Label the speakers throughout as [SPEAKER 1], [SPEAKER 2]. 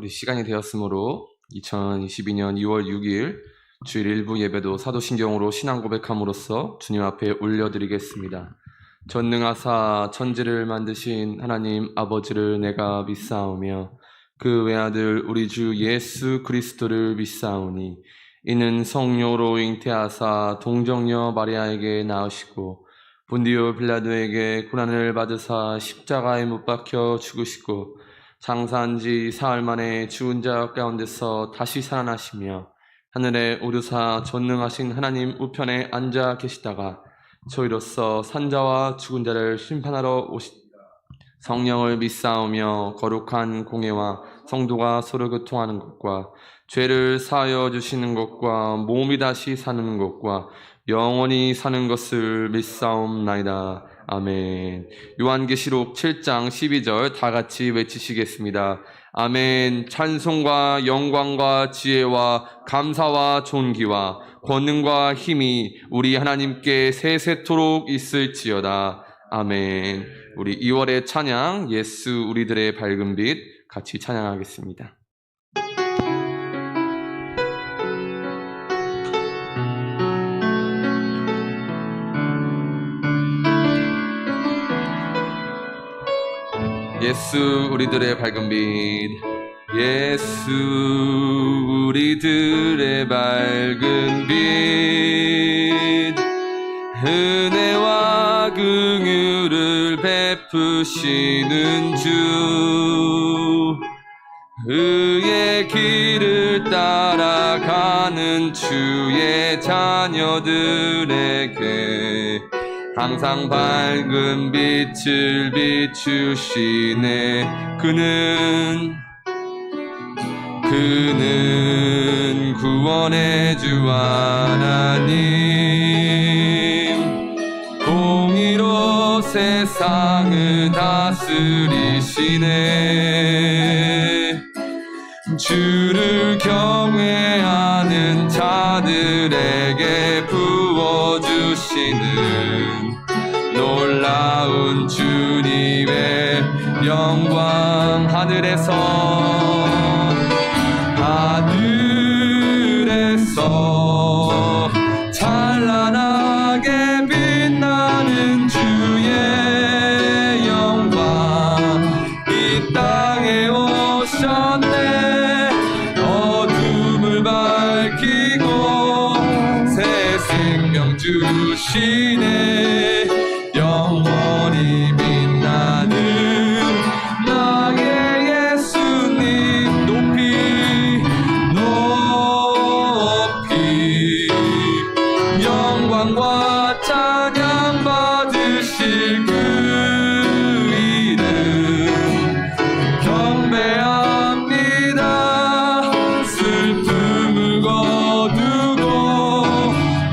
[SPEAKER 1] 우리 시간이 되었으므로 2022년 2월 6일 주일 일부 예배도 사도신경으로 신앙 고백함으로써 주님 앞에 올려드리겠습니다. 전능하사 천지를 만드신 하나님 아버지를 내가 믿사오며 그 외아들 우리 주 예수 그리스도를 믿사오니 이는 성령으로 잉태하사 동정녀 마리아에게 낳으시고 본디오 빌라도에게 고난을 받으사 십자가에 못 박혀 죽으시고 장사한 지 사흘 만에 죽은 자 가운데서 다시 살아나시며 하늘에 오르사 전능하신 하나님 우편에 앉아 계시다가 저희로서 산자와 죽은 자를 심판하러 성령을 믿사오며 거룩한 공예와 성도가 서로 교통하는 것과 죄를 사하여 주시는 것과 몸이 다시 사는 것과 영원히 사는 것을 믿사옵나이다. 아멘. 요한계시록 7장 12절 다 같이 외치시겠습니다. 아멘. 찬송과 영광과 지혜와 감사와 존귀와 권능과 힘이 우리 하나님께 세세토록 있을지어다. 아멘. 우리 2월의 찬양 예수 우리들의 밝은 빛 같이 찬양하겠습니다. 예수 우리들의 밝은 빛, 예수 우리들의 밝은 빛, 은혜와 긍휼을 베푸시는 주, 의의 길을 따라가는 주의 자녀들에게 항상 밝은 빛을 비추시네. 그는 구원의 주 하나님, 공의로 세상을 다스리시네. 주를 경외하는 자들에게 부어주시는 놀라운 주님의 영광, 하늘에서 찬란하게 빛나는 주의 영광, 이 땅에 오셨네. 어둠을 밝히고 새 생명 주시네. 영원히 빛나는 나의 예수님, 높이 높이 영광과 찬양 받으실 그 이름 경배합니다. 슬픔을 거두고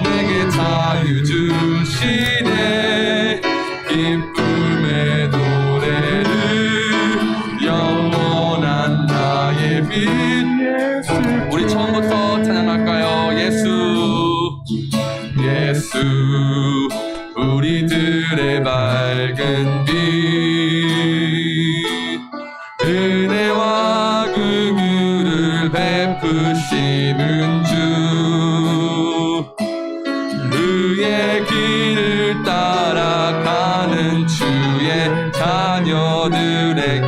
[SPEAKER 1] 내게 자유 주시네. 기쁨의 노래를 영원한 나의 빛. 우리 처음부터 찬양할까요? 예수 우리들의 밝은 빛, 은혜와 긍휼을 베푸시는 주, 의의 길을 따라가는 주의 자녀들에게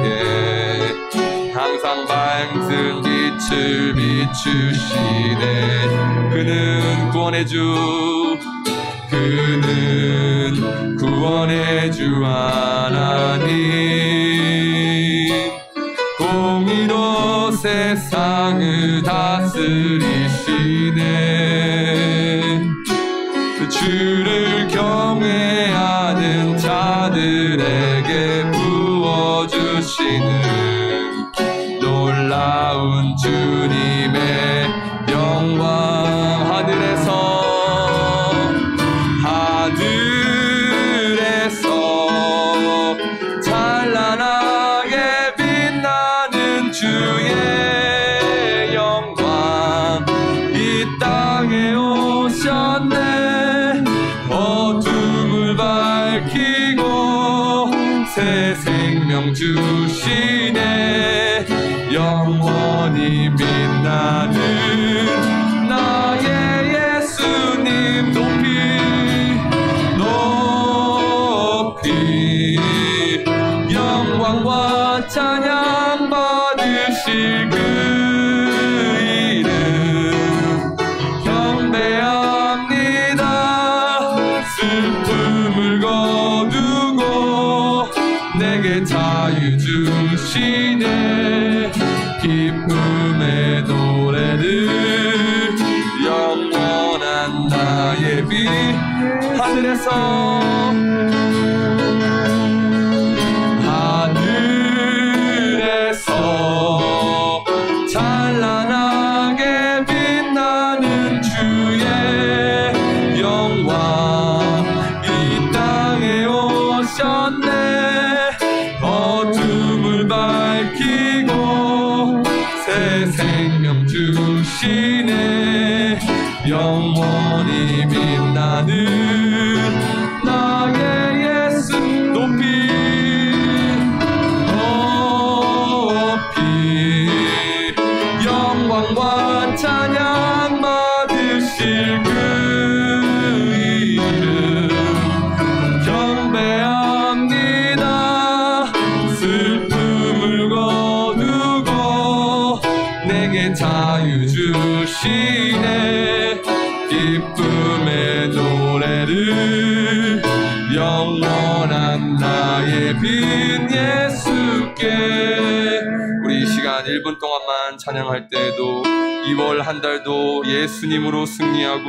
[SPEAKER 1] 항상 밝은 빛을 비추시네. 그는 구원의 주, 그는 구원의 주 하나님, 공의로 세상을 다스리시네. 주를 경외하는 자들에게 부어주시는 놀라운 주님의 영광, 하늘에서 찬란하게 빛나는 주의 영광, 이 땅에 오셨네. 어둠을 밝히고 새 생명 주시네. 영원히 빛나는 나의 예수님 높이 높이 영광과 찬양 받으실 그 이름 경배합니다. 슬픔을 거두고 내게 자유 주시네. 기쁨의 노래를 영원한 나의 빛 하늘에서 찬란하게 빛나는 주의 영광 이 땅에 오셨네. 어둠을 밝히고 새 생명 주시네. 영원히 빛나는 나의 예수 높이 영광과 찬양 받으실 그 이름 경배합니다. 슬픔을 거두고 내게 자유 주시네. 기쁨의 노래를 영원한 나의 빛 예수께. 우리 이 시간 1분 동안만 찬양할 때에도 2월 한 달도 예수님으로 승리하고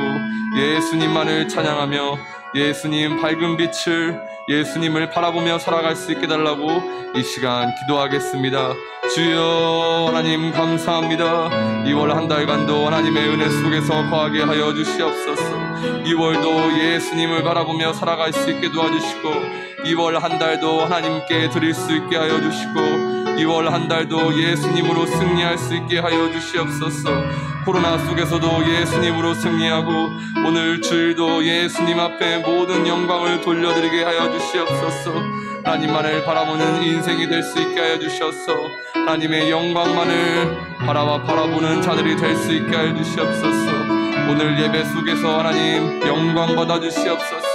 [SPEAKER 1] 예수님만을 찬양하며 예수님 밝은 빛을 예수님을 바라보며 살아갈 수 있게 달라고 이 시간 기도하겠습니다. 주여 하나님 감사합니다. 2월 한 달간도 하나님의 은혜 속에서 거하게 하여 주시옵소서. 2월도 예수님을 바라보며 살아갈 수 있게 도와주시고 2월 한 달도 하나님께 드릴 수 있게 하여 주시고 2월 한 달도 예수님으로 승리할 수 있게 하여 주시옵소서. 코로나 속에서도 예수님으로 승리하고 오늘 주일도 예수님 앞에 모든 영광을 돌려드리게 하여 주시옵소서. 하나님만을 바라보는 인생이 될 수 있게 하여 주셔서 하나님의 영광만을 바라보는 자들이 될 수 있게 하여 주시옵소서. 오늘 예배 속에서 하나님 영광 받아 주시옵소서.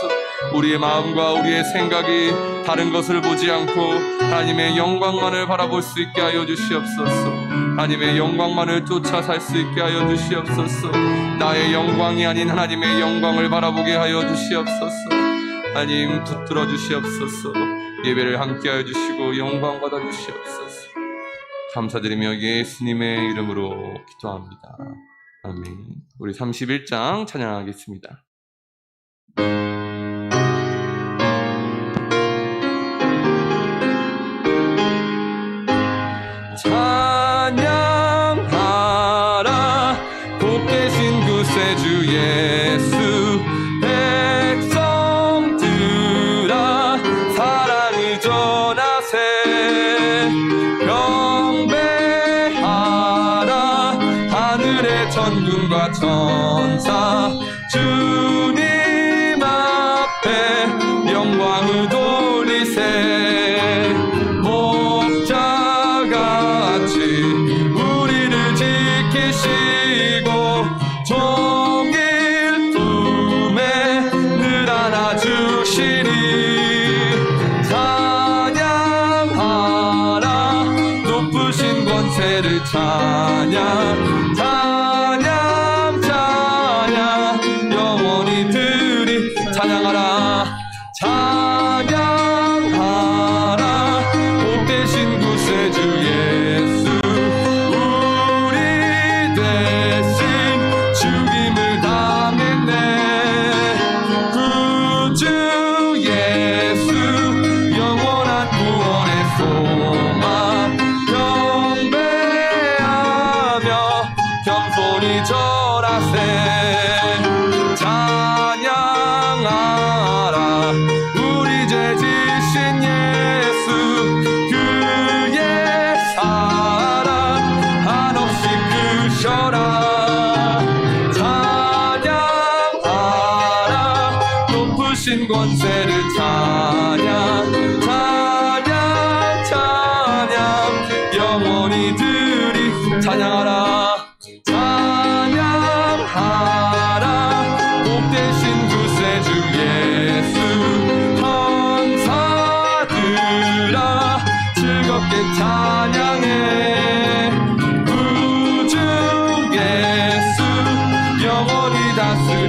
[SPEAKER 1] 우리의 마음과 우리의 생각이 다른 것을 보지 않고 하나님의 영광만을 바라볼 수 있게 하여 주시옵소서. 하나님의 영광만을 쫓아 살 수 있게 하여 주시옵소서. 나의 영광이 아닌 하나님의 영광을 바라보게 하여 주시옵소서. 하나님 붙들어 주시옵소서. 예배를 함께 하여 주시고 영광 받아 주시옵소서. 감사드리며 예수님의 이름으로 기도합니다. 아멘. 우리 31장 찬양하겠습니다. 찬양하라 복되신 구세주 예수. 백성들아 사랑을 전하세. 경배하라 하늘의 천군과 천사. 주님 앞에 영광을 돌리세. 우리를 지키시고 종일 품에 늘 안아주시니. 찬양하라 높으신 권세를 찬양. 찬양 찬양 영원히 드리. 찬양하라 찬양하라 복되신 구세주 예수. 찬양하라 우리 죄 지신 예수. 그의 사랑 한없이 크셔라. 찬양하라 높으신 권세를 찬양. 찬양 찬양 영원히 들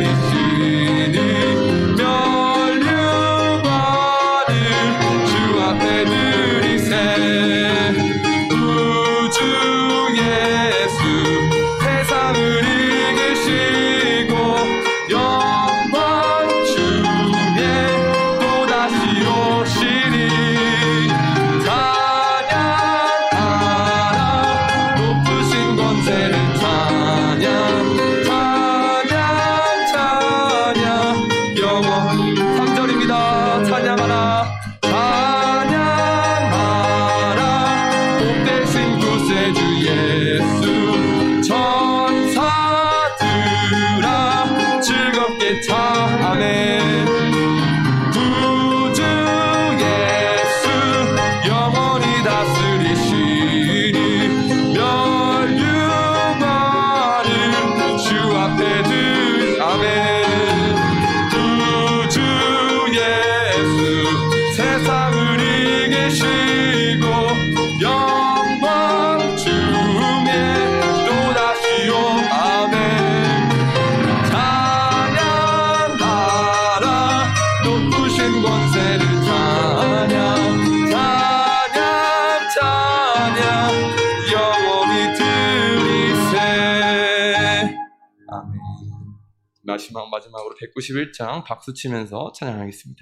[SPEAKER 1] 들이시니 면류관을 주 앞에 드리세. 구주 예수 세상을 이기시고 영광 주에 또다시 오시니 찬양하라 높으신 권세를 찬양 찬양 찬양 영원히 3절입니다. 찬양하라 찬양하라 복되신 구세주 예수 천사들아 즐겁게 아멘. 구주 예수 영원히 다스리시니 면류관을 주 앞에 아멘. 구주 예수 세상을 이기시고 영광 주에 또다시 오 아멘. 찬양하라 높으신 권세를 찬양 찬양 찬양 영원히 드리세. 아멘. 마지막으로 191장 박수 치면서 찬양하겠습니다.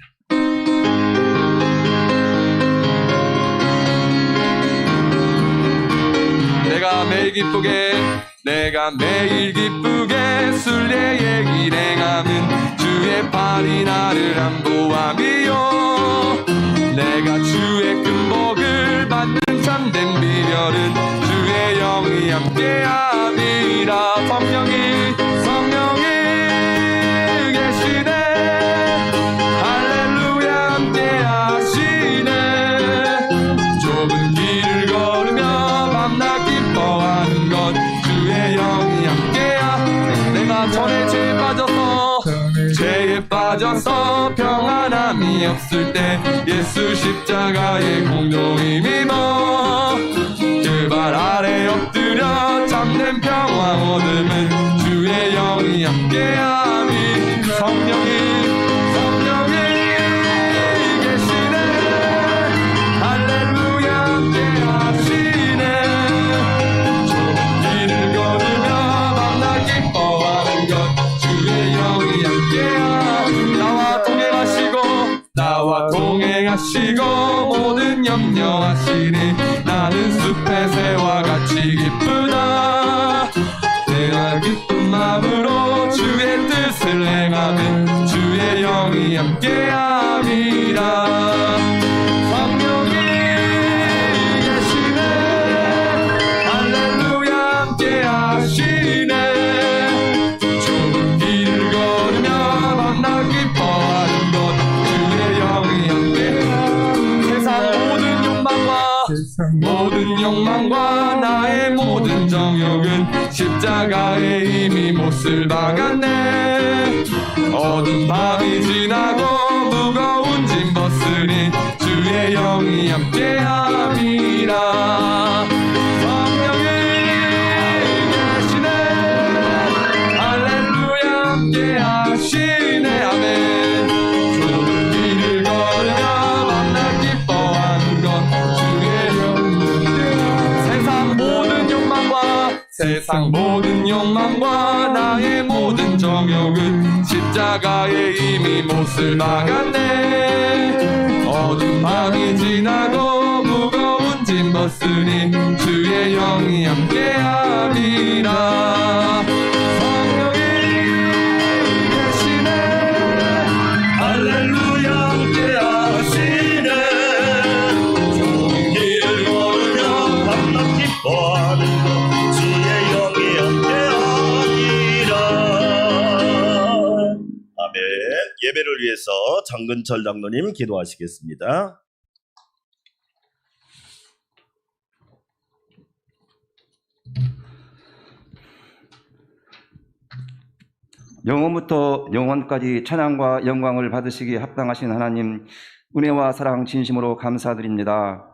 [SPEAKER 1] 내가 매일 기쁘게 순례의 일행하는 주의 팔이 나를 안보함이요. 내가 주의 끈복을 받는 참된 비결은 주의 영이 함께함이라. 성령이 계시네. 할렐루야 함께하시네. 좁은 길을 걸으며 밤낮 기뻐하는 것 주의 영이 함께야. 내가 전에 죄에 빠져서 평안함이 없을 때 예수 십자가의 공로임이 그 발 아래 엎드려 참된 평화 얻음은 주의 영이 함께함이. 성령이 계시네. 할렐루야 함께하시네. 좁은 길을 걸으며 밤낮 기뻐하는 것 주의 영이 함께함이. 나와 동행하시고 모든 염려하시니 나는 숲의 새와 같이 기쁘다. 내가 기쁜 마음으로 주의 뜻을 행하면 주의 영이 함께함이라. 성령이 계시네. 할렐루야 함께하시네. 좁은 길을 걸으며 밤낮 기뻐하는 것 주의 영이 함께. 세상 모든 욕망과 나의 모든 정욕은 십자가에 이미 못을 박았네. 어두운 밤이 지나고 무거운 짐 벗으니 주의 영이 함께함이라. 성령이 계시네. 할렐루야 함께하시네. 아멘. 좁은 길을 걸으며 밤낮 기뻐하는 것 세상 모든 욕망과 나의 모든 정욕은 십자가에 이미 못을 박았네. 어두운 밤이 지나고 무거운 짐 벗으니 주의 영이 함께하리라. 성령이 계시네. 할렐루야 함께하시네. 좁은 길을 걸으며 밤낮 기뻐하는 것
[SPEAKER 2] 예배를 위해서 장근철 장로님 기도하시겠습니다.
[SPEAKER 3] 영원부터 영원까지 찬양과 영광을 받으시기에 합당하신 하나님, 은혜와 사랑 진심으로 감사드립니다.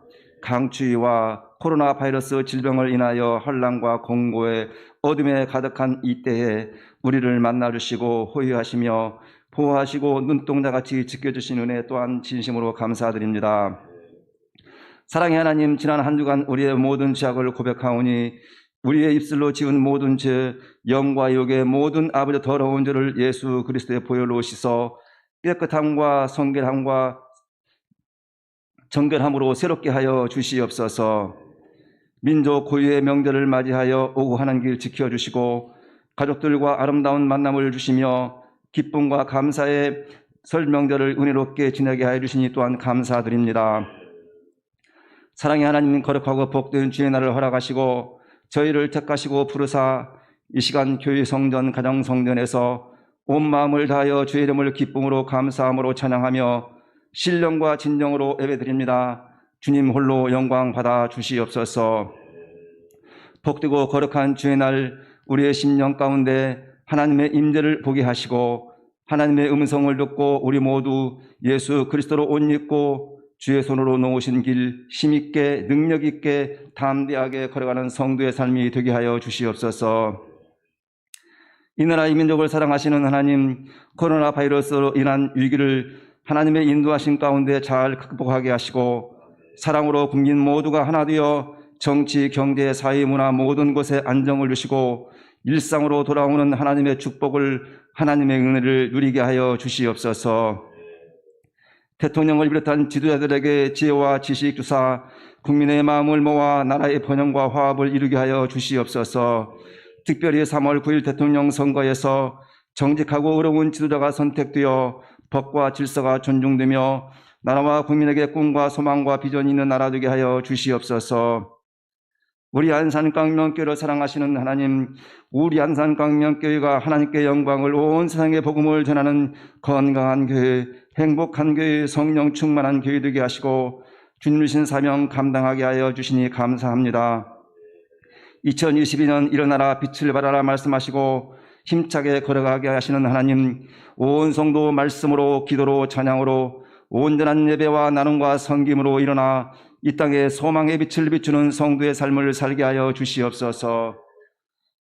[SPEAKER 3] 강추위와 코로나 바이러스 질병을 인하여 혼란과 공고에 어둠에 가득한 이때에 우리를 만나주시고 호위하시며 보호하시고 눈동자같이 지켜주신 은혜 또한 진심으로 감사드립니다. 사랑의 하나님, 지난 한 주간 우리의 모든 죄악을 고백하오니 우리의 입술로 지은 모든 죄, 영과 육의 모든 아버지 더러운 죄를 예수 그리스도의 보혈로 씻어 깨끗함과 성결함과 정결함으로 새롭게 하여 주시옵소서. 민족 고유의 명절을 맞이하여 오고 하는 길 지켜주시고 가족들과 아름다운 만남을 주시며 기쁨과 감사의 설 명절을 은혜롭게 지내게 하여 주시니 또한 감사드립니다. 사랑의 하나님, 거룩하고 복된 주의 날을 허락하시고 저희를 택하시고 부르사 이 시간 교회 성전 가정 성전에서 온 마음을 다하여 주의 이름을 기쁨으로 감사함으로 찬양하며 신령과 진정으로 예배드립니다. 주님 홀로 영광 받아 주시옵소서. 복되고 거룩한 주의 날 우리의 심령 가운데 하나님의 임재를 보게 하시고 하나님의 음성을 듣고 우리 모두 예수 그리스도로 옷 입고 주의 손으로 놓으신 길 힘있게 능력있게 담대하게 걸어가는 성도의 삶이 되게 하여 주시옵소서. 이 나라 이 민족을 사랑하시는 하나님, 코로나 바이러스로 인한 위기를 하나님의 인도하신 가운데 잘 극복하게 하시고 사랑으로 국민 모두가 하나 되어 정치, 경제, 사회, 문화 모든 곳에 안정을 주시고 일상으로 돌아오는 하나님의 축복을 하나님의 은혜를 누리게 하여 주시옵소서. 대통령을 비롯한 지도자들에게 지혜와 지식 주사 국민의 마음을 모아 나라의 번영과 화합을 이루게 하여 주시옵소서. 특별히 3월 9일 대통령 선거에서 정직하고 의로운 지도자가 선택되어 법과 질서가 존중되며 나라와 국민에게 꿈과 소망과 비전이 있는 나라 되게 하여 주시옵소서. 우리 안산광명교회를 사랑하시는 하나님, 우리 안산광명교회가 하나님께 영광을 온 세상에 복음을 전하는 건강한 교회, 행복한 교회, 성령 충만한 교회 되게 하시고 주님 주신 사명 감당하게 하여 주시니 감사합니다. 2022년 일어나라 빛을 발하라 말씀하시고 힘차게 걸어가게 하시는 하나님, 온 성도 말씀으로 기도로 찬양으로 온전한 예배와 나눔과 섬김으로 일어나 이 땅에 소망의 빛을 비추는 성도의 삶을 살게 하여 주시옵소서.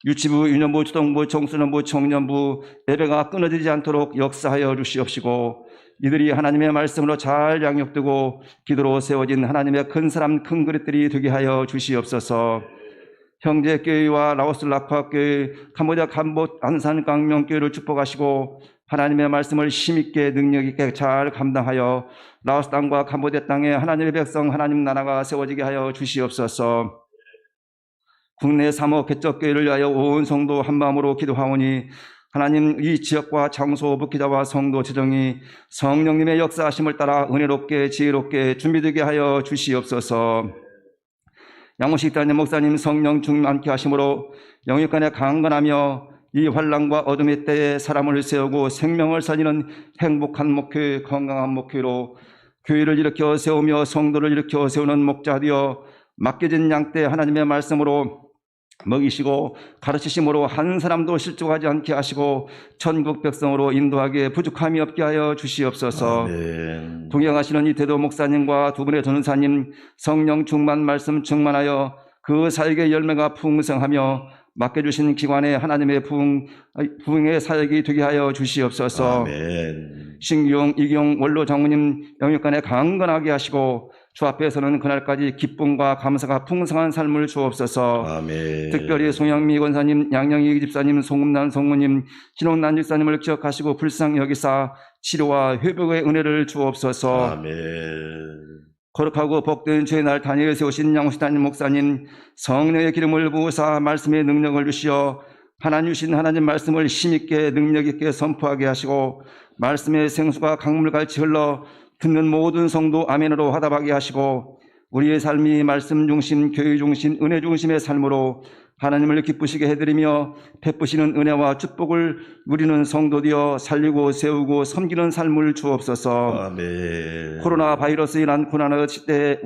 [SPEAKER 3] 유치부, 유년부, 초등부, 청소년부, 청년부 예배가 끊어지지 않도록 역사하여 주시옵시고 이들이 하나님의 말씀으로 잘 양육되고 기도로 세워진 하나님의 큰 사람 큰 그릇들이 되게 하여 주시옵소서. 형제교회와 라오스 락화교회, 캄보디아 간보 안산광명교회를 축복하시고 하나님의 말씀을 힘있게 능력있게 잘 감당하여 라오스 땅과 캄보디아 땅에 하나님의 백성 하나님 나라가 세워지게 하여 주시옵소서. 국내 3호 개척교회를 위하여 온 성도 한마음으로 기도하오니 하나님 이 지역과 장소 목회자와 성도 재정이 성령님의 역사하심을 따라 은혜롭게 지혜롭게 준비되게 하여 주시옵소서. 양무식 단임 목사님 성령 충만케 하심으로 영육간에 강건하며 이 환난과 어둠의 때에 사람을 세우고 생명을 살리는 행복한 목회, 건강한 목회로 교회를 일으켜 세우며 성도를 일으켜 세우는 목자 되어 맡겨진 양떼 하나님의 말씀으로 먹이시고 가르치심으로 한 사람도 실족하지 않게 하시고 천국 백성으로 인도하게 부족함이 없게 하여 주시옵소서.
[SPEAKER 2] 아멘.
[SPEAKER 3] 동행하시는 이 대도 목사님과 두 분의 전사님 성령 충만 말씀 충만하여 그 사역의 열매가 풍성하며 맡겨주신 기관에 하나님의 부흥의 사역이 되게 하여 주시옵소서.
[SPEAKER 2] 아멘.
[SPEAKER 3] 신기용, 이기용 원로 장모님 영육간에 강건하게 하시고 주 앞에서는 그날까지 기쁨과 감사가 풍성한 삶을 주옵소서.
[SPEAKER 2] 아멘.
[SPEAKER 3] 특별히 송영미 권사님, 양영희 집사님, 송금난 성모님, 신혼난 집사님을 기억하시고 불쌍히 여기사 치료와 회복의 은혜를 주옵소서.
[SPEAKER 2] 아멘.
[SPEAKER 3] 거룩하고 복된 주의 날 다니엘 세우신 양수단님 목사님 성령의 기름을 부으사 말씀의 능력을 주시어 하나님 주신 하나님 말씀을 힘있게 능력있게 선포하게 하시고 말씀의 생수가 강물같이 흘러 듣는 모든 성도 아멘으로 화답하게 하시고 우리의 삶이 말씀 중심, 교회 중심, 은혜 중심의 삶으로 하나님을 기쁘시게 해드리며 베푸시는 은혜와 축복을 누리는 성도 되어 살리고 세우고 섬기는 삶을 주옵소서.
[SPEAKER 2] 아멘.
[SPEAKER 3] 코로나 바이러스에 인한 고난의 시대에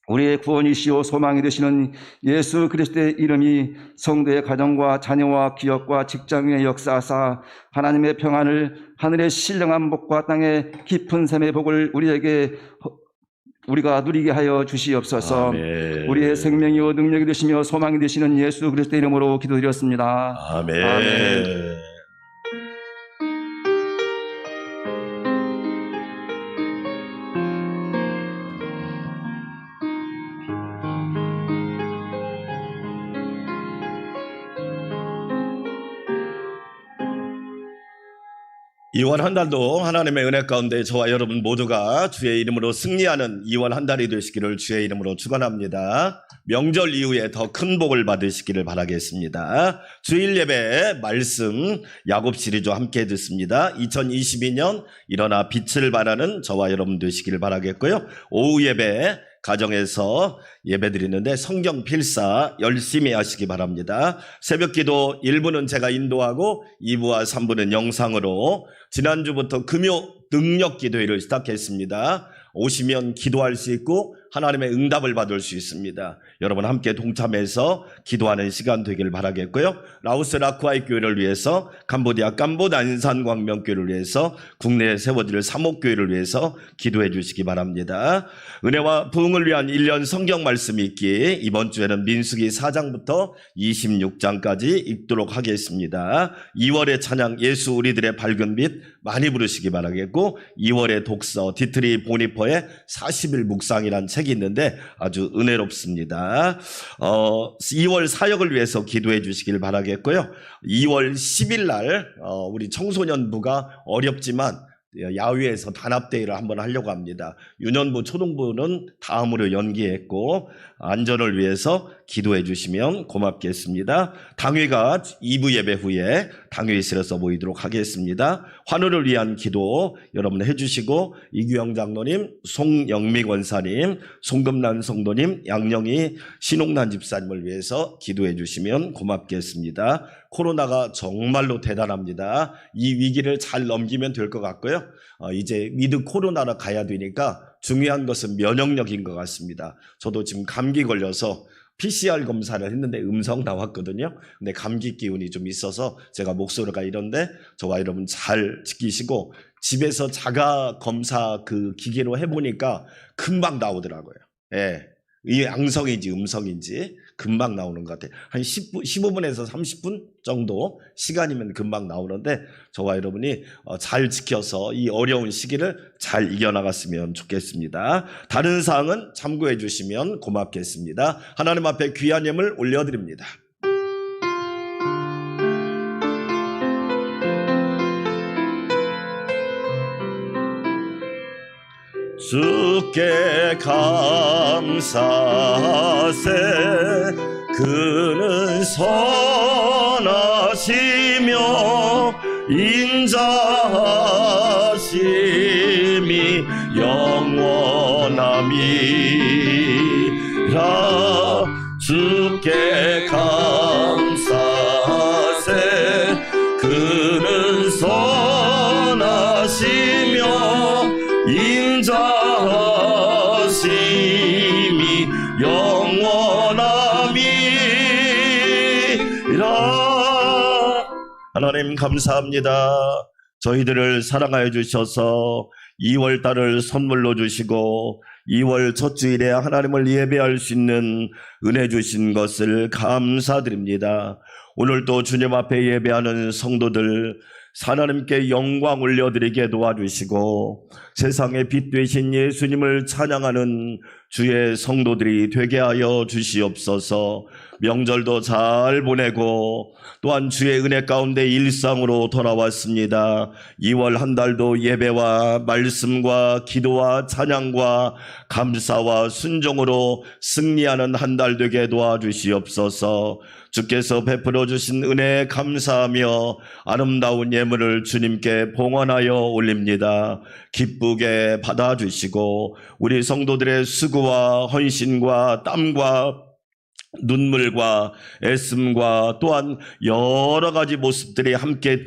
[SPEAKER 3] 우리의 구원이시오 소망이 되시는 예수 그리스도의 이름이 성도의 가정과 자녀와 기업과 직장의 역사하사 하나님의 평안을 하늘의 신령한 복과 땅의 깊은 샘의 복을 우리에게 우리가 누리게 하여 주시옵소서.
[SPEAKER 2] 아멘.
[SPEAKER 3] 우리의 생명이요 능력이 되시며 소망이 되시는 예수 그리스도의 이름으로 기도드렸습니다.
[SPEAKER 2] 아멘.
[SPEAKER 3] 아멘.
[SPEAKER 2] 이월 한 달도 하나님의 은혜 가운데 저와 여러분 모두가 주의 이름으로 승리하는 이월 한 달이 되시기를 주의 이름으로 축원합니다. 명절 이후에 더 큰 복을 받으시기를 바라겠습니다. 주일 예배 말씀 야곱 시리즈와 함께 듣습니다. 2022년 일어나 빛을 발하는 저와 여러분 되시기를 바라겠고요. 오후 예배 가정에서 예배드리는데 성경 필사 열심히 하시기 바랍니다. 새벽기도 1부는 제가 인도하고 2부와 3부는 영상으로 지난주부터 금요 능력기도회를 시작했습니다. 오시면 기도할 수 있고 하나님의 응답을 받을 수 있습니다. 여러분 함께 동참해서 기도하는 시간 되기를 바라겠고요. 라오스 라쿠아이 교회를 위해서, 캄보디아 깜보난산 광명교회를 위해서, 국내에 세워질 사목교회를 위해서 기도해 주시기 바랍니다. 은혜와 부흥을 위한 1년 성경 말씀 읽기, 이번 주에는 민수기 4장부터 26장까지 읽도록 하겠습니다. 2월의 찬양 예수 우리들의 밝은 빛 많이 부르시기 바라겠고, 2월의 독서 디트리 보니퍼의 40일 묵상이란 책이 있는데 아주 은혜롭습니다. 2월 사역을 위해서 기도해 주시길 바라겠고요. 2월 10일 날 우리 청소년부가 어렵지만 야외에서 단합대회를 한번 하려고 합니다. 유년부, 초등부는 다음으로 연기했고 안전을 위해서 기도해 주시면 고맙겠습니다. 당회가 2부 예배 후에 당회실에서 모이도록 하겠습니다. 환우를 위한 기도 여러분 해주시고 이규영 장로님, 송영미 권사님, 송금란 성도님, 양영희 신옥란 집사님을 위해서 기도해 주시면 고맙겠습니다. 코로나가 정말로 대단합니다. 이 위기를 잘 넘기면 될 것 같고요. 이제 위드 코로나로 가야 되니까 중요한 것은 면역력인 것 같습니다. 저도 지금 감기 걸려서 PCR 검사를 했는데 음성 나왔거든요. 근데 감기 기운이 좀 있어서 제가 목소리가 이런데 저와 여러분 잘 지키시고 집에서 자가 검사 그 기계로 해보니까 금방 나오더라고요. 예. 이게 양성인지 음성인지 금방 나오는 것 같아요. 한 15분에서 30분 정도 시간이면 금방 나오는데 저와 여러분이 잘 지켜서 이 어려운 시기를 잘 이겨나갔으면 좋겠습니다. 다른 사항은 참고해 주시면 고맙겠습니다. 하나님 앞에 귀한 예물 올려드립니다. 주께 감사세 그는 선하시며 인자하심이 영원함이라 주께 감사세 그는 선하시며 인자하심이 영원함이라. 하나님 감사합니다. 저희들을 사랑하여 주셔서 2월달을 선물로 주시고 2월 첫 주일에 하나님을 예배할 수 있는 은혜 주신 것을 감사드립니다. 오늘도 주님 앞에 예배하는 성도들 하나님께 영광 올려드리게 도와주시고 세상의 빛 되신 예수님을 찬양하는 주의 성도들이 되게 하여 주시옵소서. 명절도 잘 보내고 또한 주의 은혜 가운데 일상으로 돌아왔습니다. 2월 한 달도 예배와 말씀과 기도와 찬양과 감사와 순종으로 승리하는 한 달 되게 도와주시옵소서. 주께서 베풀어 주신 은혜에 감사하며 아름다운 예물을 주님께 봉헌하여 올립니다. 기쁘게 받아주시고 우리 성도들의 수고와 헌신과 땀과 눈물과 애씀과 또한 여러 가지 모습들이 함께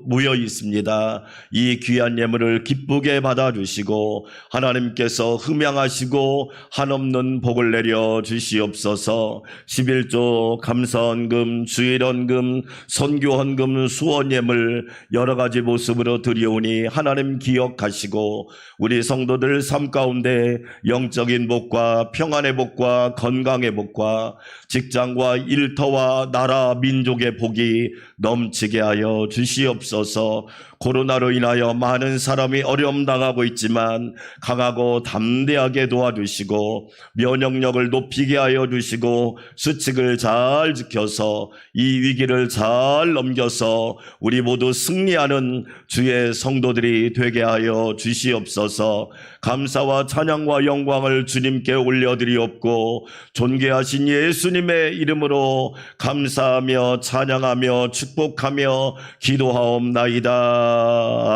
[SPEAKER 2] 모여 있습니다. 이 귀한 예물을 기쁘게 받아주시고 하나님께서 흠양하시고 한없는 복을 내려 주시옵소서. 11조 감사헌금, 주일헌금, 선교헌금, 수원예물 여러 가지 모습으로 드려오니 하나님 기억하시고 우리 성도들 삶 가운데 영적인 복과 평안의 복과 건강의 복과 직장과 일터와 나라 민족의 복이 넘치게 하여 주시옵소서. 코로나로 인하여 많은 사람이 어려움 당하고 있지만 강하고 담대하게 도와주시고 면역력을 높이게 하여 주시고 수칙을 잘 지켜서 이 위기를 잘 넘겨서 우리 모두 승리하는 주의 성도들이 되게 하여 주시옵소서. 감사와 찬양과 영광을 주님께 올려드리옵고 존귀하신 예수님의 이름으로 감사하며 찬양하며 축복하며 기도하옵나이다.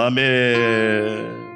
[SPEAKER 2] 아멘.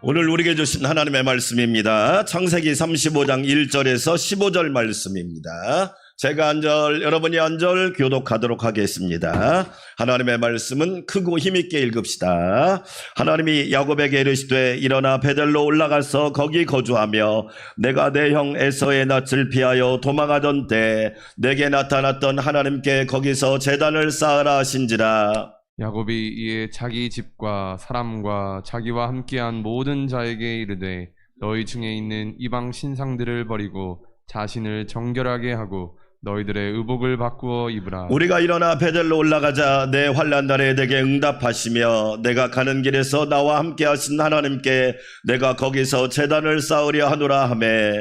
[SPEAKER 2] 오늘 우리에게 주신 하나님의 말씀입니다. 창세기 35장 1절에서 15절 말씀입니다. 제가 한 절, 여러분이 한 절 교독하도록 하겠습니다. 하나님의 말씀은 크고 힘있게 읽읍시다. 하나님이 야곱에게 이르시되 일어나 베델로 올라가서 거기 거주하며 내가 내 형 에서의 낯을 피하여 도망하던 때 내게 나타났던 하나님께 거기서 제단을 쌓으라 하신지라.
[SPEAKER 1] 야곱이 이에 자기 집과 사람과 자기와 함께한 모든 자에게 이르되 너희 중에 있는 이방 신상들을 버리고 자신을 정결하게 하고 너희들의 의복을 바꾸어 입으라.
[SPEAKER 2] 우리가 일어나 베델로 올라가자 내 환난 날에 내게 응답하시며 내가 가는 길에서 나와 함께 하신 하나님께 내가 거기서 제단을 쌓으려 하노라 하매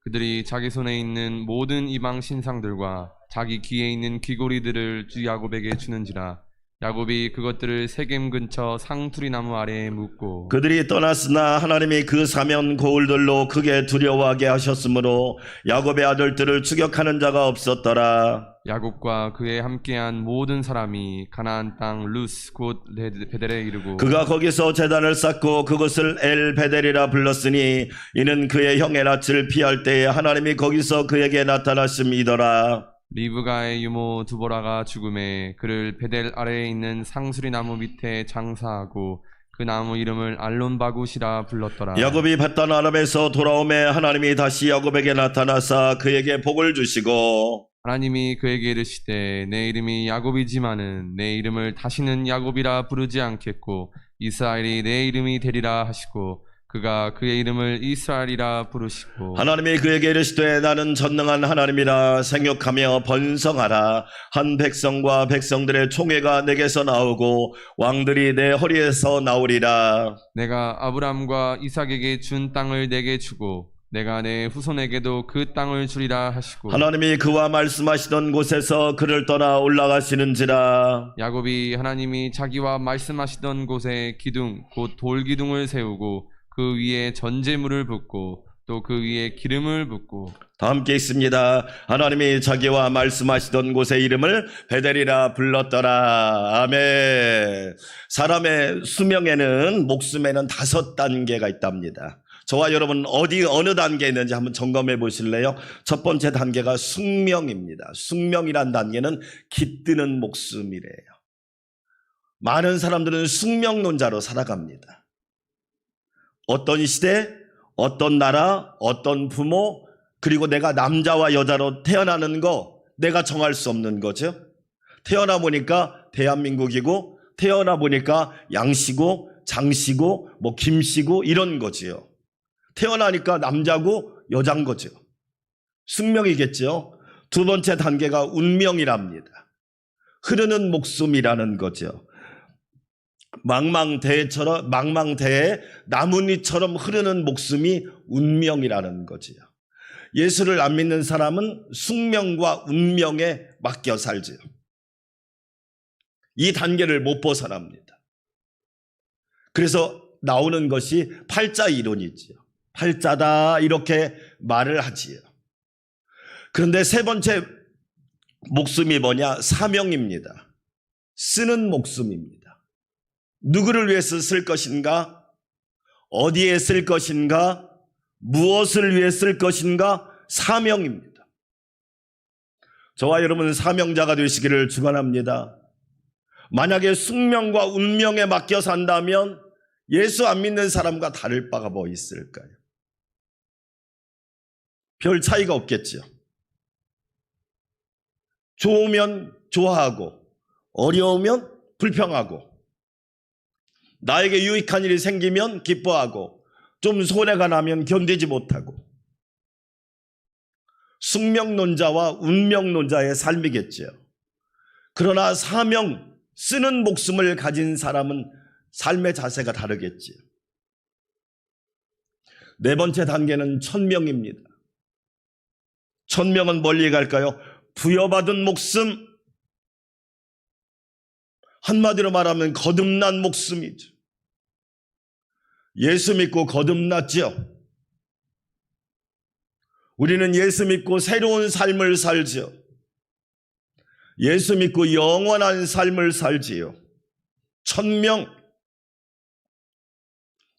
[SPEAKER 1] 그들이 자기 손에 있는 모든 이방 신상들과 자기 귀에 있는 귀고리들을 주 야곱에게 주는지라. 야곱이 그것들을 세겜 근처 상투리 나무 아래에 묻고
[SPEAKER 2] 그들이 떠났으나 하나님이 그 사면 고울들로 크게 두려워하게 하셨으므로 야곱의 아들들을 추격하는 자가 없었더라.
[SPEAKER 1] 야곱과 그에 함께한 모든 사람이 가나안 땅 루스 곧 베델에 이르고
[SPEAKER 2] 그가 거기서 제단을 쌓고 그것을 엘 베델이라 불렀으니 이는 그의 형의 낯을 피할 때에 하나님이 거기서 그에게 나타나심이더라.
[SPEAKER 1] 리브가의 유모 두보라가 죽음에 그를 베델 아래에 있는 상수리 나무 밑에 장사하고 그 나무 이름을 알론바굿이라 불렀더라.
[SPEAKER 2] 야곱이 밧단 아람에서 돌아오매 하나님이 다시 야곱에게 나타나사 그에게 복을 주시고
[SPEAKER 1] 하나님이 그에게 이르시되 내 이름이 야곱이지만은 내 이름을 다시는 야곱이라 부르지 않겠고 이스라엘이 내 이름이 되리라 하시고 그가 그의 이름을 이스라엘이라 부르시고
[SPEAKER 2] 하나님이 그에게 이르시되 나는 전능한 하나님이라 생육하며 번성하라. 한 백성과 백성들의 총회가 내게서 나오고 왕들이 내 허리에서 나오리라.
[SPEAKER 1] 내가 아브람과 이삭에게 준 땅을 내게 주고 내가 내 후손에게도 그 땅을 주리라 하시고
[SPEAKER 2] 하나님이 그와 말씀하시던 곳에서 그를 떠나 올라가시는지라.
[SPEAKER 1] 야곱이 하나님이 자기와 말씀하시던 곳에 기둥 곧 돌기둥을 세우고 그 위에 전제물을 붓고 또 그 위에 기름을 붓고
[SPEAKER 2] 다 함께 있습니다. 하나님이 자기와 말씀하시던 곳의 이름을 베델이라 불렀더라. 아멘. 사람의 수명에는 목숨에는 5단계가 있답니다. 저와 여러분 어느 단계에 있는지 한번 점검해 보실래요? 첫 번째 단계가 숙명입니다. 숙명이란 단계는 깃드는 목숨이래요. 많은 사람들은 숙명론자로 살아갑니다. 어떤 시대, 어떤 나라, 어떤 부모, 그리고 내가 남자와 여자로 태어나는 거 내가 정할 수 없는 거죠. 태어나 보니까 대한민국이고 태어나 보니까 양씨고 장씨고 뭐 김씨고 이런 거지요. 태어나니까 남자고 여잔 거죠. 숙명이겠죠. 두 번째 단계가 운명이랍니다. 흐르는 목숨이라는 거죠. 망망대해 나뭇잎처럼 흐르는 목숨이 운명이라는 거지요. 예수를 안 믿는 사람은 숙명과 운명에 맡겨 살지요. 이 단계를 못 벗어납니다. 그래서 나오는 것이 팔자 이론이지요. 팔자다 이렇게 말을 하지요. 그런데 세 번째 목숨이 뭐냐? 사명입니다. 쓰는 목숨입니다. 누구를 위해서 쓸 것인가? 어디에 쓸 것인가? 무엇을 위해 쓸 것인가? 사명입니다. 저와 여러분은 사명자가 되시기를 축원합니다. 만약에 숙명과 운명에 맡겨 산다면 예수 안 믿는 사람과 다를 바가 뭐 있을까요? 별 차이가 없겠죠. 좋으면 좋아하고 어려우면 불평하고 나에게 유익한 일이 생기면 기뻐하고 좀 손해가 나면 견디지 못하고 숙명론자와 운명론자의 삶이겠죠. 그러나 사명, 쓰는 목숨을 가진 사람은 삶의 자세가 다르겠지요. 네 번째 단계는 천명입니다. 천명은 멀리 갈까요? 부여받은 목숨, 한마디로 말하면 거듭난 목숨이죠. 예수 믿고 거듭났죠. 우리는 예수 믿고 새로운 삶을 살죠. 예수 믿고 영원한 삶을 살지요. 천명.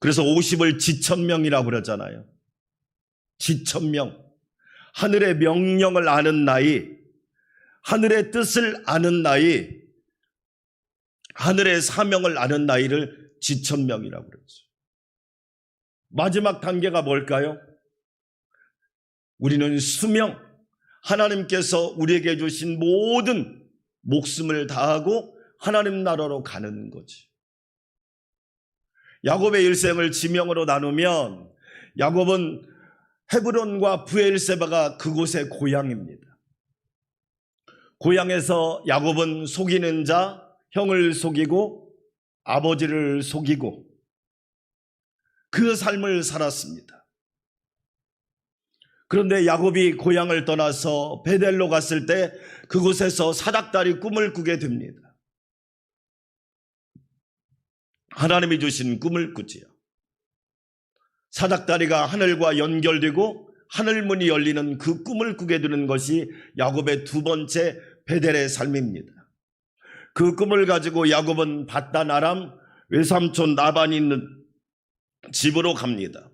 [SPEAKER 2] 그래서 50을 지천명이라고 그러잖아요. 지천명. 하늘의 명령을 아는 나이, 하늘의 뜻을 아는 나이, 하늘의 사명을 아는 나이를 지천명이라고 그러죠. 마지막 단계가 뭘까요? 우리는 수명, 하나님께서 우리에게 주신 모든 목숨을 다하고 하나님 나라로 가는 거지. 야곱의 일생을 지명으로 나누면 야곱은 헤브론과 브엘세바가 그곳의 고향입니다. 고향에서 야곱은 속이는 자, 형을 속이고 아버지를 속이고 그 삶을 살았습니다. 그런데 야곱이 고향을 떠나서 베델로 갔을 때 그곳에서 사닥다리 꿈을 꾸게 됩니다. 하나님이 주신 꿈을 꾸지요. 사닥다리가 하늘과 연결되고 하늘문이 열리는 그 꿈을 꾸게 되는 것이 야곱의 두 번째 베델의 삶입니다. 그 꿈을 가지고 야곱은 밧단 아람 외삼촌 나반이 있는 집으로 갑니다.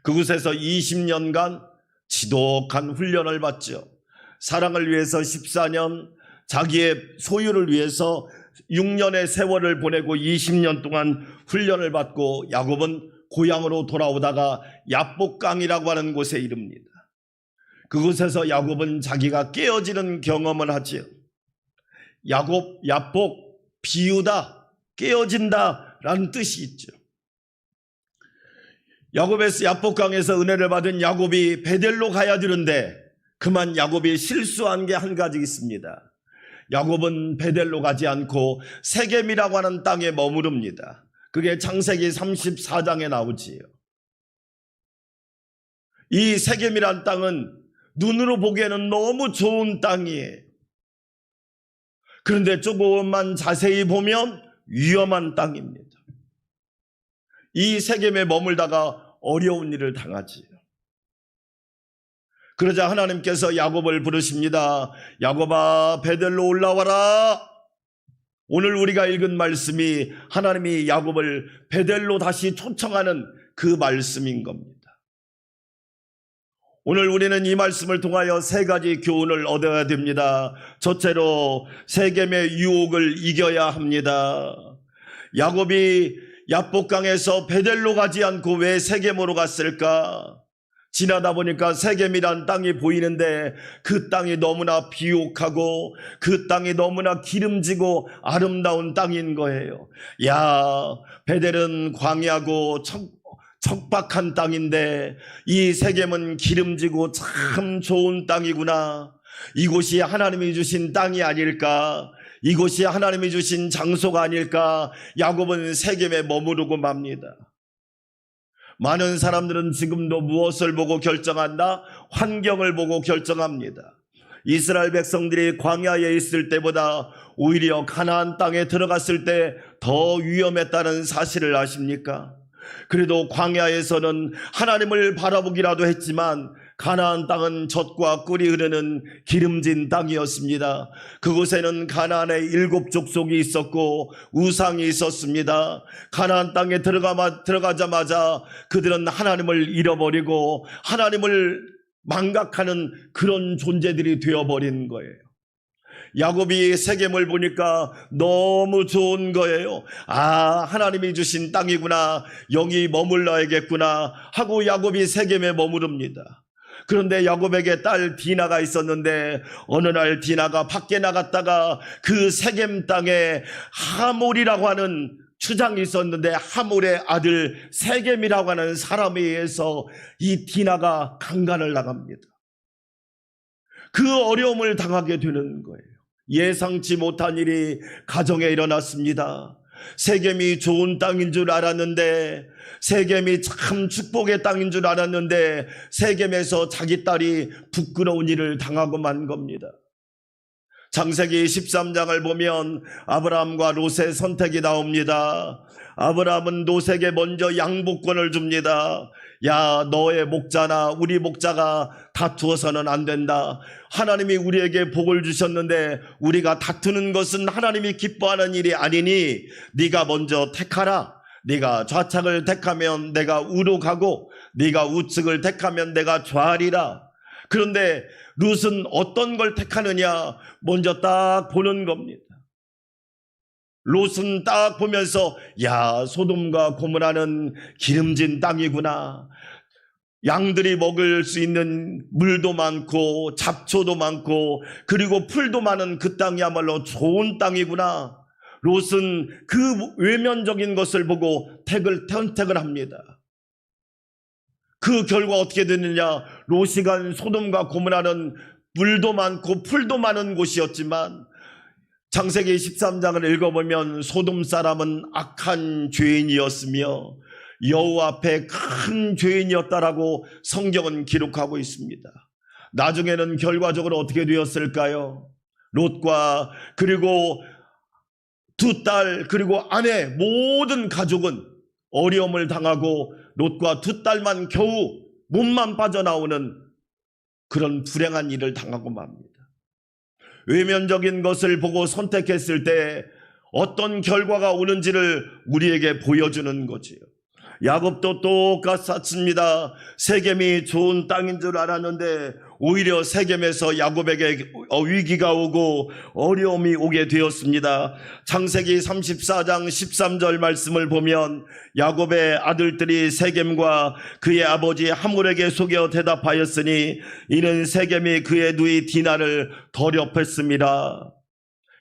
[SPEAKER 2] 그곳에서 20년간 지독한 훈련을 받죠. 사랑을 위해서 14년, 자기의 소유를 위해서 6년의 세월을 보내고 20년 동안 훈련을 받고 야곱은 고향으로 돌아오다가 야복강이라고 하는 곳에 이릅니다. 그곳에서 야곱은 자기가 깨어지는 경험을 하지요. 야곱, 야복, 비우다, 깨어진다 라는 뜻이 있죠. 야곱에서 야복강에서 은혜를 받은 야곱이 베델로 가야 되는데 그만 야곱이 실수한 게 한 가지 있습니다. 야곱은 베델로 가지 않고 세겜이라고 하는 땅에 머무릅니다. 그게 창세기 34장에 나오지요. 이 세겜이란 땅은 눈으로 보기에는 너무 좋은 땅이에요. 그런데 조금만 자세히 보면 위험한 땅입니다. 이 세겜에 머물다가 어려운 일을 당하지요. 그러자 하나님께서 야곱을 부르십니다. 야곱아, 베델로 올라와라. 오늘 우리가 읽은 말씀이 하나님이 야곱을 베델로 다시 초청하는 그 말씀인 겁니다. 오늘 우리는 이 말씀을 통하여 세 가지 교훈을 얻어야 됩니다. 첫째로 세겜의 유혹을 이겨야 합니다. 야곱이 야복강에서 베델로 가지 않고 왜 세겜으로 갔을까? 지나다 보니까 세겜이란 땅이 보이는데 그 땅이 너무나 비옥하고 그 땅이 너무나 기름지고 아름다운 땅인 거예요. 야, 베델은 광야고 척박한 땅인데 이 세겜은 기름지고 참 좋은 땅이구나. 이곳이 하나님이 주신 땅이 아닐까? 이곳이 하나님이 주신 장소가 아닐까? 야곱은 세겜에 머무르고 맙니다. 많은 사람들은 지금도 무엇을 보고 결정한다? 환경을 보고 결정합니다. 이스라엘 백성들이 광야에 있을 때보다 오히려 가나안 땅에 들어갔을 때 더 위험했다는 사실을 아십니까? 그래도 광야에서는 하나님을 바라보기라도 했지만 가나안 땅은 젖과 꿀이 흐르는 기름진 땅이었습니다. 그곳에는 가나안의 7 족속이 있었고 우상이 있었습니다. 가나안 땅에 들어가자마자 그들은 하나님을 잃어버리고 하나님을 망각하는 그런 존재들이 되어버린 거예요. 야곱이 세겜을 보니까 너무 좋은 거예요. 아, 하나님이 주신 땅이구나, 여기 머물러야겠구나 하고 야곱이 세겜에 머무릅니다. 그런데 야곱에게 딸 디나가 있었는데 어느 날 디나가 밖에 나갔다가 그 세겜 땅에 하몰이라고 하는 추장이 있었는데 하몰의 아들 세겜이라고 하는 사람에 의해서 이 디나가 강간을 당합니다. 그 어려움을 당하게 되는 거예요. 예상치 못한 일이 가정에 일어났습니다. 세겜이 좋은 땅인 줄 알았는데, 세겜이 참 축복의 땅인 줄 알았는데 세겜에서 자기 딸이 부끄러운 일을 당하고 만 겁니다. 창세기 13장을 보면 아브라함과 롯의 선택이 나옵니다. 아브라함은 롯에게 먼저 양복권을 줍니다. 야, 너의 목자나 우리 목자가 다투어서는 안 된다. 하나님이 우리에게 복을 주셨는데 우리가 다투는 것은 하나님이 기뻐하는 일이 아니니 네가 먼저 택하라. 네가 좌측을 택하면 내가 우로 가고 네가 우측을 택하면 내가 좌리라. 그런데 룻은 어떤 걸 택하느냐, 먼저 딱 보는 겁니다. 롯은 딱 보면서 야, 소돔과 고모라는 기름진 땅이구나. 양들이 먹을 수 있는 물도 많고 잡초도 많고 그리고 풀도 많은 그 땅이야말로 좋은 땅이구나. 롯은 그 외면적인 것을 보고 선택을 합니다. 그 결과 어떻게 되느냐, 롯이 간 소돔과 고모라는 물도 많고 풀도 많은 곳이었지만 창세기 13장을 읽어보면 소돔 사람은 악한 죄인이었으며 여호와 앞에 큰 죄인이었다라고 성경은 기록하고 있습니다. 나중에는 결과적으로 어떻게 되었을까요? 롯과 그리고 2딸 그리고 아내 모든 가족은 어려움을 당하고 롯과 2딸만 겨우 몸만 빠져나오는 그런 불행한 일을 당하고 맙니다. 외면적인 것을 보고 선택했을 때 어떤 결과가 오는지를 우리에게 보여주는 거지요. 야곱도 똑같습니다. 세겜이 좋은 땅인 줄 알았는데 오히려 세겜에서 야곱에게 위기가 오고 어려움이 오게 되었습니다. 창세기 34장 13절 말씀을 보면 야곱의 아들들이 세겜과 그의 아버지 하몰에게 속여 대답하였으니 이는 세겜이 그의 누이 디나를 더럽혔습니다.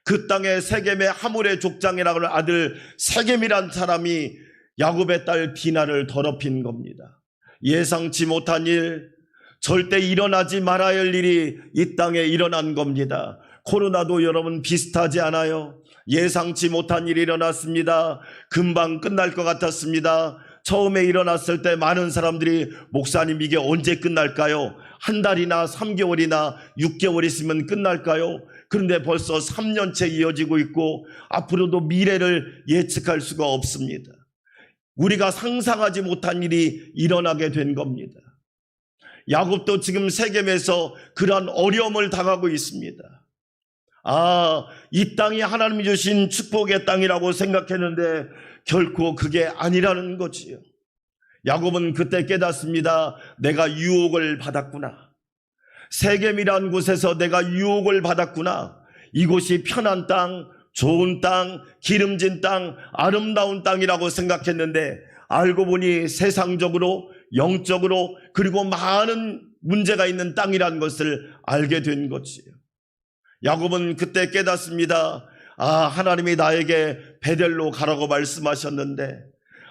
[SPEAKER 2] 그 땅에 세겜의 하몰의 족장이라고 하는 아들 세겜이란 사람이 야곱의 딸 디나를 더럽힌 겁니다. 예상치 못한 일, 절대 일어나지 말아야 할 일이 이 땅에 일어난 겁니다. 코로나도 여러분 비슷하지 않아요? 예상치 못한 일이 일어났습니다. 금방 끝날 것 같았습니다. 처음에 일어났을 때 많은 사람들이 목사님 이게 언제 끝날까요? 한 달이나 3개월이나 6개월 있으면 끝날까요? 그런데 벌써 3년째 이어지고 있고 앞으로도 미래를 예측할 수가 없습니다. 우리가 상상하지 못한 일이 일어나게 된 겁니다. 야곱도 지금 세겜에서 그러한 어려움을 당하고 있습니다. 아, 이 땅이 하나님이 주신 축복의 땅이라고 생각했는데 결코 그게 아니라는 거지요. 야곱은 그때 깨닫습니다. 내가 유혹을 받았구나. 세겜이란 곳에서 내가 유혹을 받았구나. 이곳이 편한 땅, 좋은 땅, 기름진 땅, 아름다운 땅이라고 생각했는데 알고 보니 세상적으로, 영적으로 그리고 많은 문제가 있는 땅이라는 것을 알게 된 거지요. 야곱은 그때 깨닫습니다. 아, 하나님이 나에게 베델로 가라고 말씀하셨는데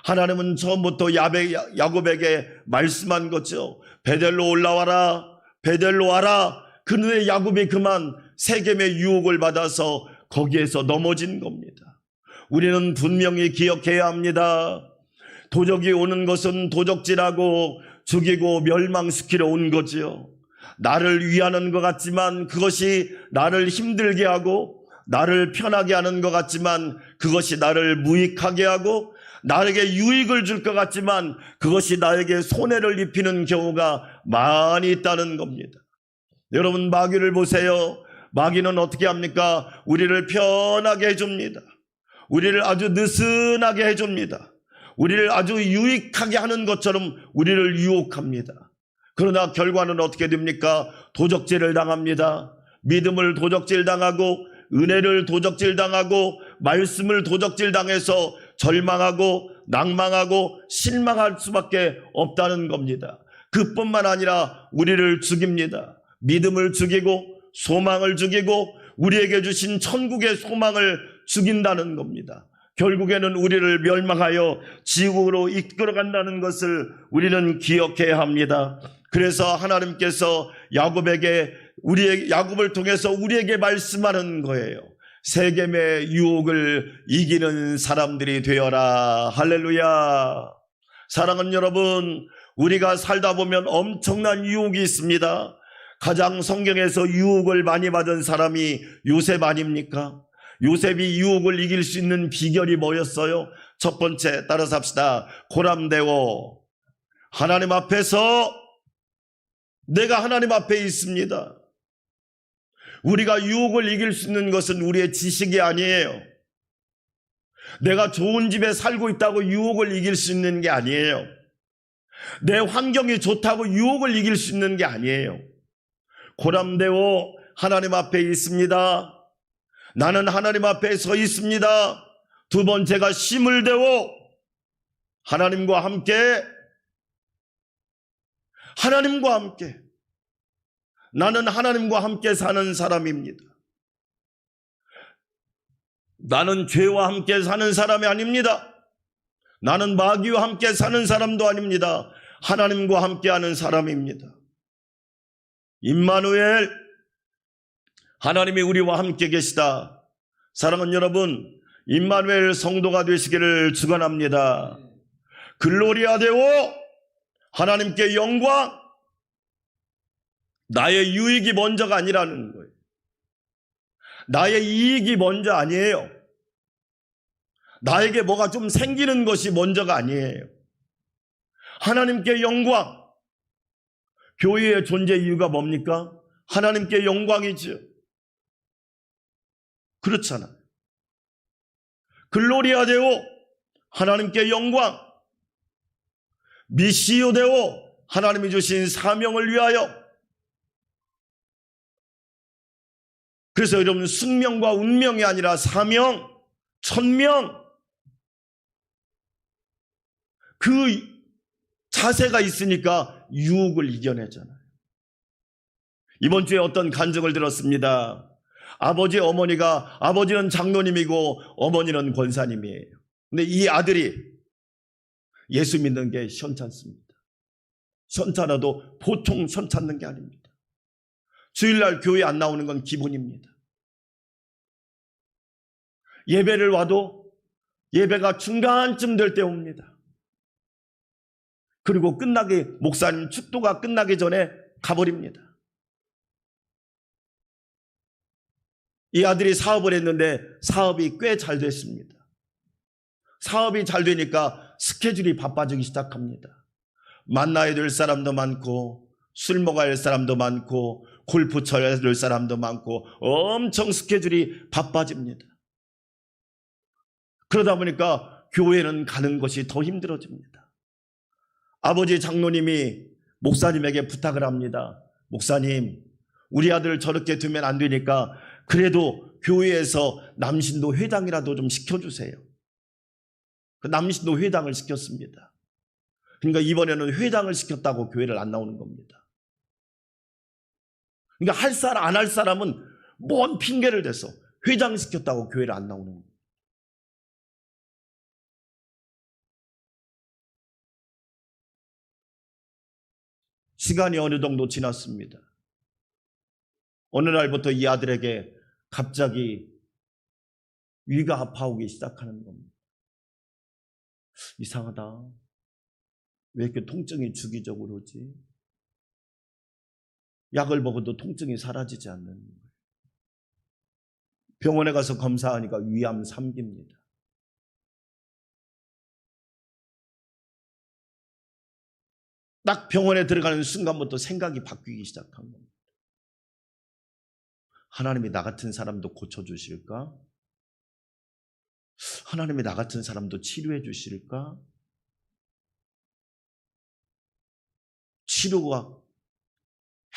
[SPEAKER 2] 하나님은 처음부터 야곱에게 말씀한 거죠. 베델로 올라와라, 베델로 와라. 그런데 야곱이 그만 세겜의 유혹을 받아서 거기에서 넘어진 겁니다. 우리는 분명히 기억해야 합니다. 도적이 오는 것은 도적질하고 죽이고 멸망시키러 온 거지요. 나를 위하는 것 같지만 그것이 나를 힘들게 하고 나를 편하게 하는 것 같지만 그것이 나를 무익하게 하고 나에게 유익을 줄 것 같지만 그것이 나에게 손해를 입히는 경우가 많이 있다는 겁니다. 여러분, 마귀를 보세요. 마귀는 어떻게 합니까? 우리를 편하게 해줍니다. 우리를 아주 느슨하게 해줍니다. 우리를 아주 유익하게 하는 것처럼 우리를 유혹합니다. 그러나 결과는 어떻게 됩니까? 도적질을 당합니다. 믿음을 도적질 당하고 은혜를 도적질 당하고 말씀을 도적질 당해서 절망하고 낭망하고 실망할 수밖에 없다는 겁니다. 그뿐만 아니라 우리를 죽입니다. 믿음을 죽이고 소망을 죽이고 우리에게 주신 천국의 소망을 죽인다는 겁니다. 결국에는 우리를 멸망하여 지옥으로 이끌어간다는 것을 우리는 기억해야 합니다. 그래서 하나님께서 야곱을 통해서 우리에게 말씀하는 거예요. 세겜의 유혹을 이기는 사람들이 되어라. 할렐루야. 사랑하는 여러분, 우리가 살다 보면 엄청난 유혹이 있습니다. 가장 성경에서 유혹을 많이 받은 사람이 요셉 아닙니까? 요셉이 유혹을 이길 수 있는 비결이 뭐였어요? 첫 번째, 따라서 합시다. 고람되어 하나님 앞에서, 내가 하나님 앞에 있습니다. 우리가 유혹을 이길 수 있는 것은 우리의 지식이 아니에요. 내가 좋은 집에 살고 있다고 유혹을 이길 수 있는 게 아니에요. 내 환경이 좋다고 유혹을 이길 수 있는 게 아니에요. 고람되어 하나님 앞에 있습니다. 나는 하나님 앞에 서 있습니다. 두 번째가 심을 대어 하나님과 함께, 나는 하나님과 함께 사는 사람입니다. 나는 죄와 함께 사는 사람이 아닙니다. 나는 마귀와 함께 사는 사람도 아닙니다. 하나님과 함께하는 사람입니다. 임마누엘, 하나님이 우리와 함께 계시다. 사랑하는 여러분, 임마누엘 성도가 되시기를 축원합니다. 글로리아 데오, 하나님께 영광. 나의 유익이 먼저가 아니라는 거예요. 나의 이익이 먼저 아니에요. 나에게 뭐가 좀 생기는 것이 먼저가 아니에요. 하나님께 영광. 교회의 존재 이유가 뭡니까? 하나님께 영광이죠. 그렇잖아요. 글로리아 데오, 하나님께 영광. 미시오 데오, 하나님이 주신 사명을 위하여. 그래서 여러분, 숙명과 운명이 아니라 사명, 천명, 그 자세가 있으니까 유혹을 이겨내잖아요. 이번 주에 어떤 간증을 들었습니다. 아버지는 장로님이고 어머니는 권사님이에요. 근데 이 아들이 예수 믿는 게 현찮습니다. 현찮아도 보통 현찮는 게 아닙니다. 주일날 교회 안 나오는 건 기본입니다. 예배를 와도 예배가 중간쯤 될 때 옵니다. 그리고 목사님 축도가 끝나기 전에 가버립니다. 이 아들이 사업을 했는데 사업이 꽤 잘 됐습니다. 사업이 잘 되니까 스케줄이 바빠지기 시작합니다. 만나야 될 사람도 많고 술 먹어야 할 사람도 많고 골프 쳐야 될 사람도 많고 엄청 스케줄이 바빠집니다. 그러다 보니까 교회는 가는 것이 더 힘들어집니다. 아버지 장로님이 목사님에게 부탁을 합니다. 목사님, 우리 아들 저렇게 두면 안 되니까 그래도 교회에서 남신도 회당이라도 좀 시켜주세요. 그 남신도 회당을 시켰습니다. 그러니까 이번에는 회당을 시켰다고 교회를 안 나오는 겁니다. 그러니까 안 할 사람은 뭔 핑계를 대서 회당 시켰다고 교회를 안 나오는 겁니다. 시간이 어느 정도 지났습니다. 어느 날부터 이 아들에게 갑자기 위가 아파오기 시작하는 겁니다. 이상하다. 왜 이렇게 통증이 주기적으로 오지? 약을 먹어도 통증이 사라지지 않는 거예요. 병원에 가서 검사하니까 위암 3기입니다. 딱 병원에 들어가는 순간부터 생각이 바뀌기 시작한 겁니다. 하나님이 나 같은 사람도 고쳐주실까? 하나님이 나 같은 사람도 치료해 주실까? 치료가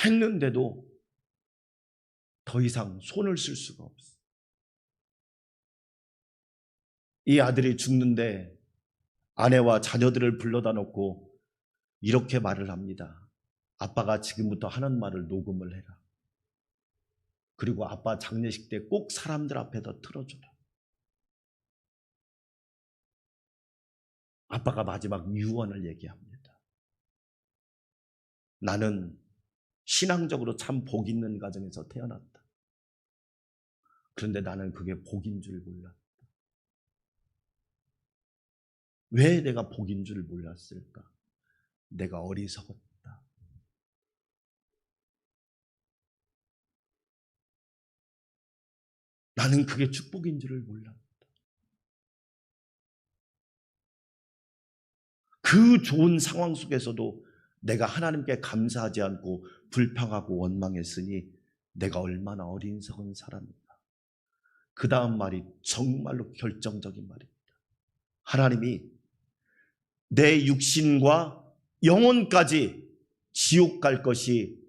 [SPEAKER 2] 했는데도 더 이상 손을 쓸 수가 없어. 이 아들이 죽는데 아내와 자녀들을 불러다 놓고 이렇게 말을 합니다. 아빠가 지금부터 하는 말을 녹음을 해라. 그리고 아빠 장례식 때 꼭 사람들 앞에다 틀어줘라. 아빠가 마지막 유언을 얘기합니다. 나는 신앙적으로 참 복 있는 가정에서 태어났다. 그런데 나는 그게 복인 줄 몰랐다. 왜 내가 복인 줄 몰랐을까? 내가 어리석었다. 나는 그게 축복인 줄을 몰랐다. 그 좋은 상황 속에서도 내가 하나님께 감사하지 않고 불평하고 원망했으니 내가 얼마나 어리석은 사람인가. 그 다음 말이 정말로 결정적인 말입니다. 하나님이 내 육신과 영혼까지 지옥 갈 것이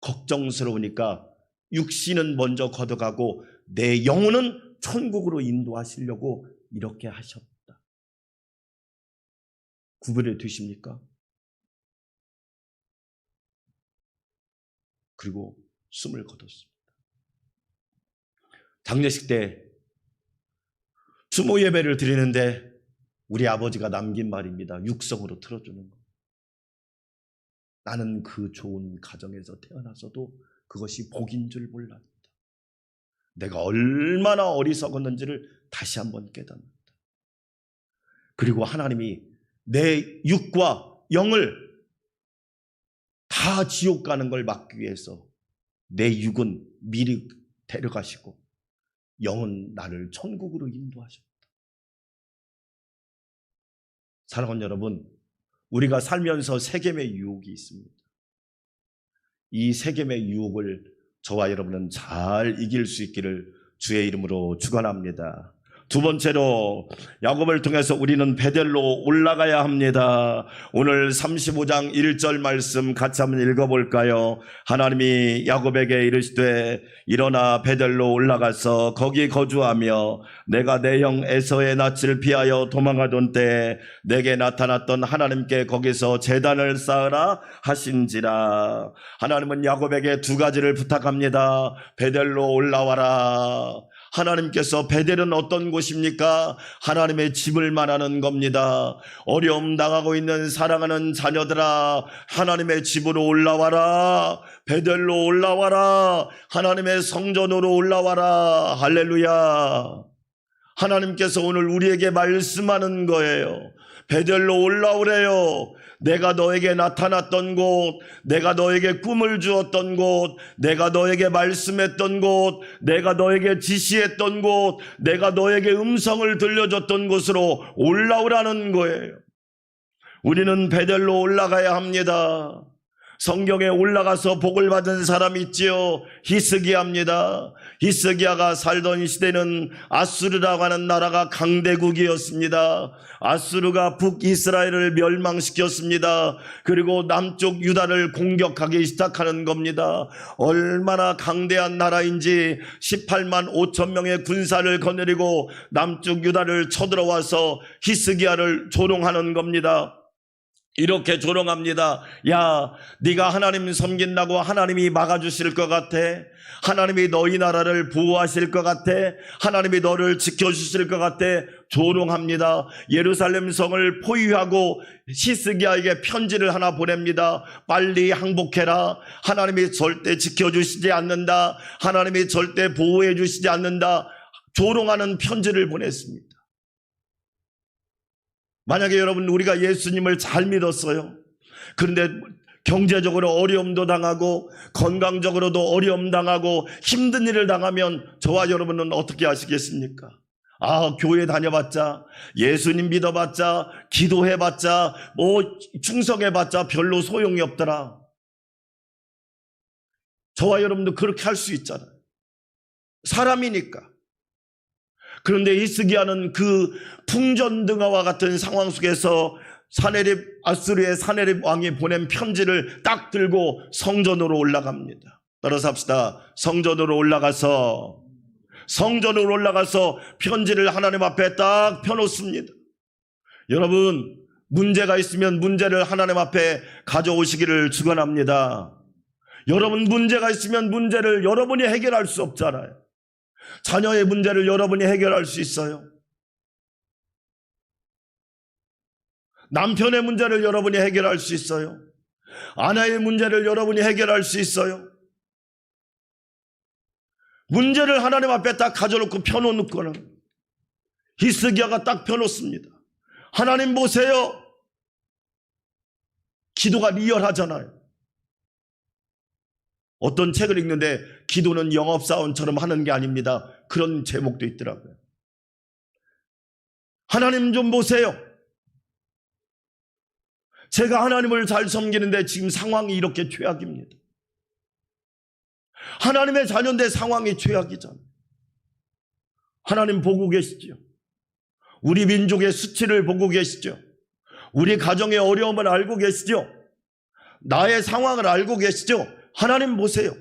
[SPEAKER 2] 걱정스러우니까 육신은 먼저 걷어가고 내 영혼은 천국으로 인도하시려고 이렇게 하셨다. 구별해 두십니까? 그리고 숨을 거뒀습니다. 장례식 때 추모 예배를 드리는데 우리 아버지가 남긴 말입니다. 육성으로 틀어주는 거. 나는 그 좋은 가정에서 태어나서도 그것이 복인 줄 몰랐다. 내가 얼마나 어리석었는지를 다시 한번 깨닫는다. 그리고 하나님이 내 육과 영을 다 지옥 가는 걸 막기 위해서 내 육은 미리 데려가시고 영은 나를 천국으로 인도하셨다. 사랑하는 여러분, 우리가 살면서 세겜의 유혹이 있습니다. 이 세겜의 유혹을 저와 여러분은 잘 이길 수 있기를 주의 이름으로 축원합니다. 두 번째로 야곱을 통해서 우리는 베델로 올라가야 합니다. 오늘 35장 1절 말씀 같이 한번 읽어볼까요? 하나님이 야곱에게 이르시되 일어나 베델로 올라가서 거기 거주하며 내가 내 형 에서의 낯을 피하여 도망하던 때 내게 나타났던 하나님께 거기서 제단을 쌓으라 하신지라. 하나님은 야곱에게 두 가지를 부탁합니다. 베델로 올라와라. 하나님께서 베델은 어떤 곳입니까? 하나님의 집을 말하는 겁니다. 어려움 당하고 있는 사랑하는 자녀들아, 하나님의 집으로 올라와라. 베델로 올라와라. 하나님의 성전으로 올라와라. 할렐루야. 하나님께서 오늘 우리에게 말씀하는 거예요. 베델로 올라오래요. 내가 너에게 나타났던 곳, 내가 너에게 꿈을 주었던 곳, 내가 너에게 말씀했던 곳, 내가 너에게 지시했던 곳, 내가 너에게 음성을 들려줬던 곳으로 올라오라는 거예요. 우리는 베델로 올라가야 합니다. 성경에 올라가서 복을 받은 사람 있지요. 히스기야입니다. 히스기야가 살던 시대는 아수르라고 하는 나라가 강대국이었습니다. 아수르가 북이스라엘을 멸망시켰습니다. 그리고 남쪽 유다를 공격하기 시작하는 겁니다. 얼마나 강대한 나라인지 18만 5천 명의 군사를 거느리고 남쪽 유다를 쳐들어와서 히스기야를 조롱하는 겁니다. 이렇게 조롱합니다. 야, 네가 하나님 섬긴다고 하나님이 막아주실 것 같아? 하나님이 너희 나라를 보호하실 것 같아? 하나님이 너를 지켜주실 것 같아? 조롱합니다. 예루살렘 성을 포위하고 히스기야에게 편지를 하나 보냅니다. 빨리 항복해라. 하나님이 절대 지켜주시지 않는다. 하나님이 절대 보호해 주시지 않는다. 조롱하는 편지를 보냈습니다. 만약에 여러분 우리가 예수님을 잘 믿었어요. 그런데 경제적으로 어려움도 당하고 건강적으로도 어려움 당하고 힘든 일을 당하면 저와 여러분은 어떻게 하시겠습니까? 교회 다녀봤자, 예수님 믿어봤자, 기도해봤자, 충성해봤자 별로 소용이 없더라. 저와 여러분도 그렇게 할 수 있잖아요. 사람이니까. 그런데 히스기야는 그 풍전등화와 같은 상황 속에서 아수르의 사네립 왕이 보낸 편지를 딱 들고 성전으로 올라갑니다. 따라서 합시다. 성전으로 올라가서 편지를 하나님 앞에 딱 펴놓습니다. 여러분, 문제가 있으면 문제를 하나님 앞에 가져오시기를 축원합니다. 여러분, 문제가 있으면 문제를 여러분이 해결할 수 없잖아요. 자녀의 문제를 여러분이 해결할 수 있어요. 남편의 문제를 여러분이 해결할 수 있어요. 아내의 문제를 여러분이 해결할 수 있어요. 문제를 하나님 앞에 딱 가져놓고 펴놓고는 히스기야가 딱 펴놓습니다. 하나님 보세요. 기도가 리얼하잖아요. 어떤 책을 읽는데 기도는 영업사원처럼 하는 게 아닙니다. 그런 제목도 있더라고요. 하나님 좀 보세요. 제가 하나님을 잘 섬기는데 지금 상황이 이렇게 최악입니다. 하나님의 자녀인데 상황이 최악이잖아요. 하나님 보고 계시죠. 우리 민족의 수치를 보고 계시죠. 우리 가정의 어려움을 알고 계시죠. 나의 상황을 알고 계시죠. 하나님 보세요.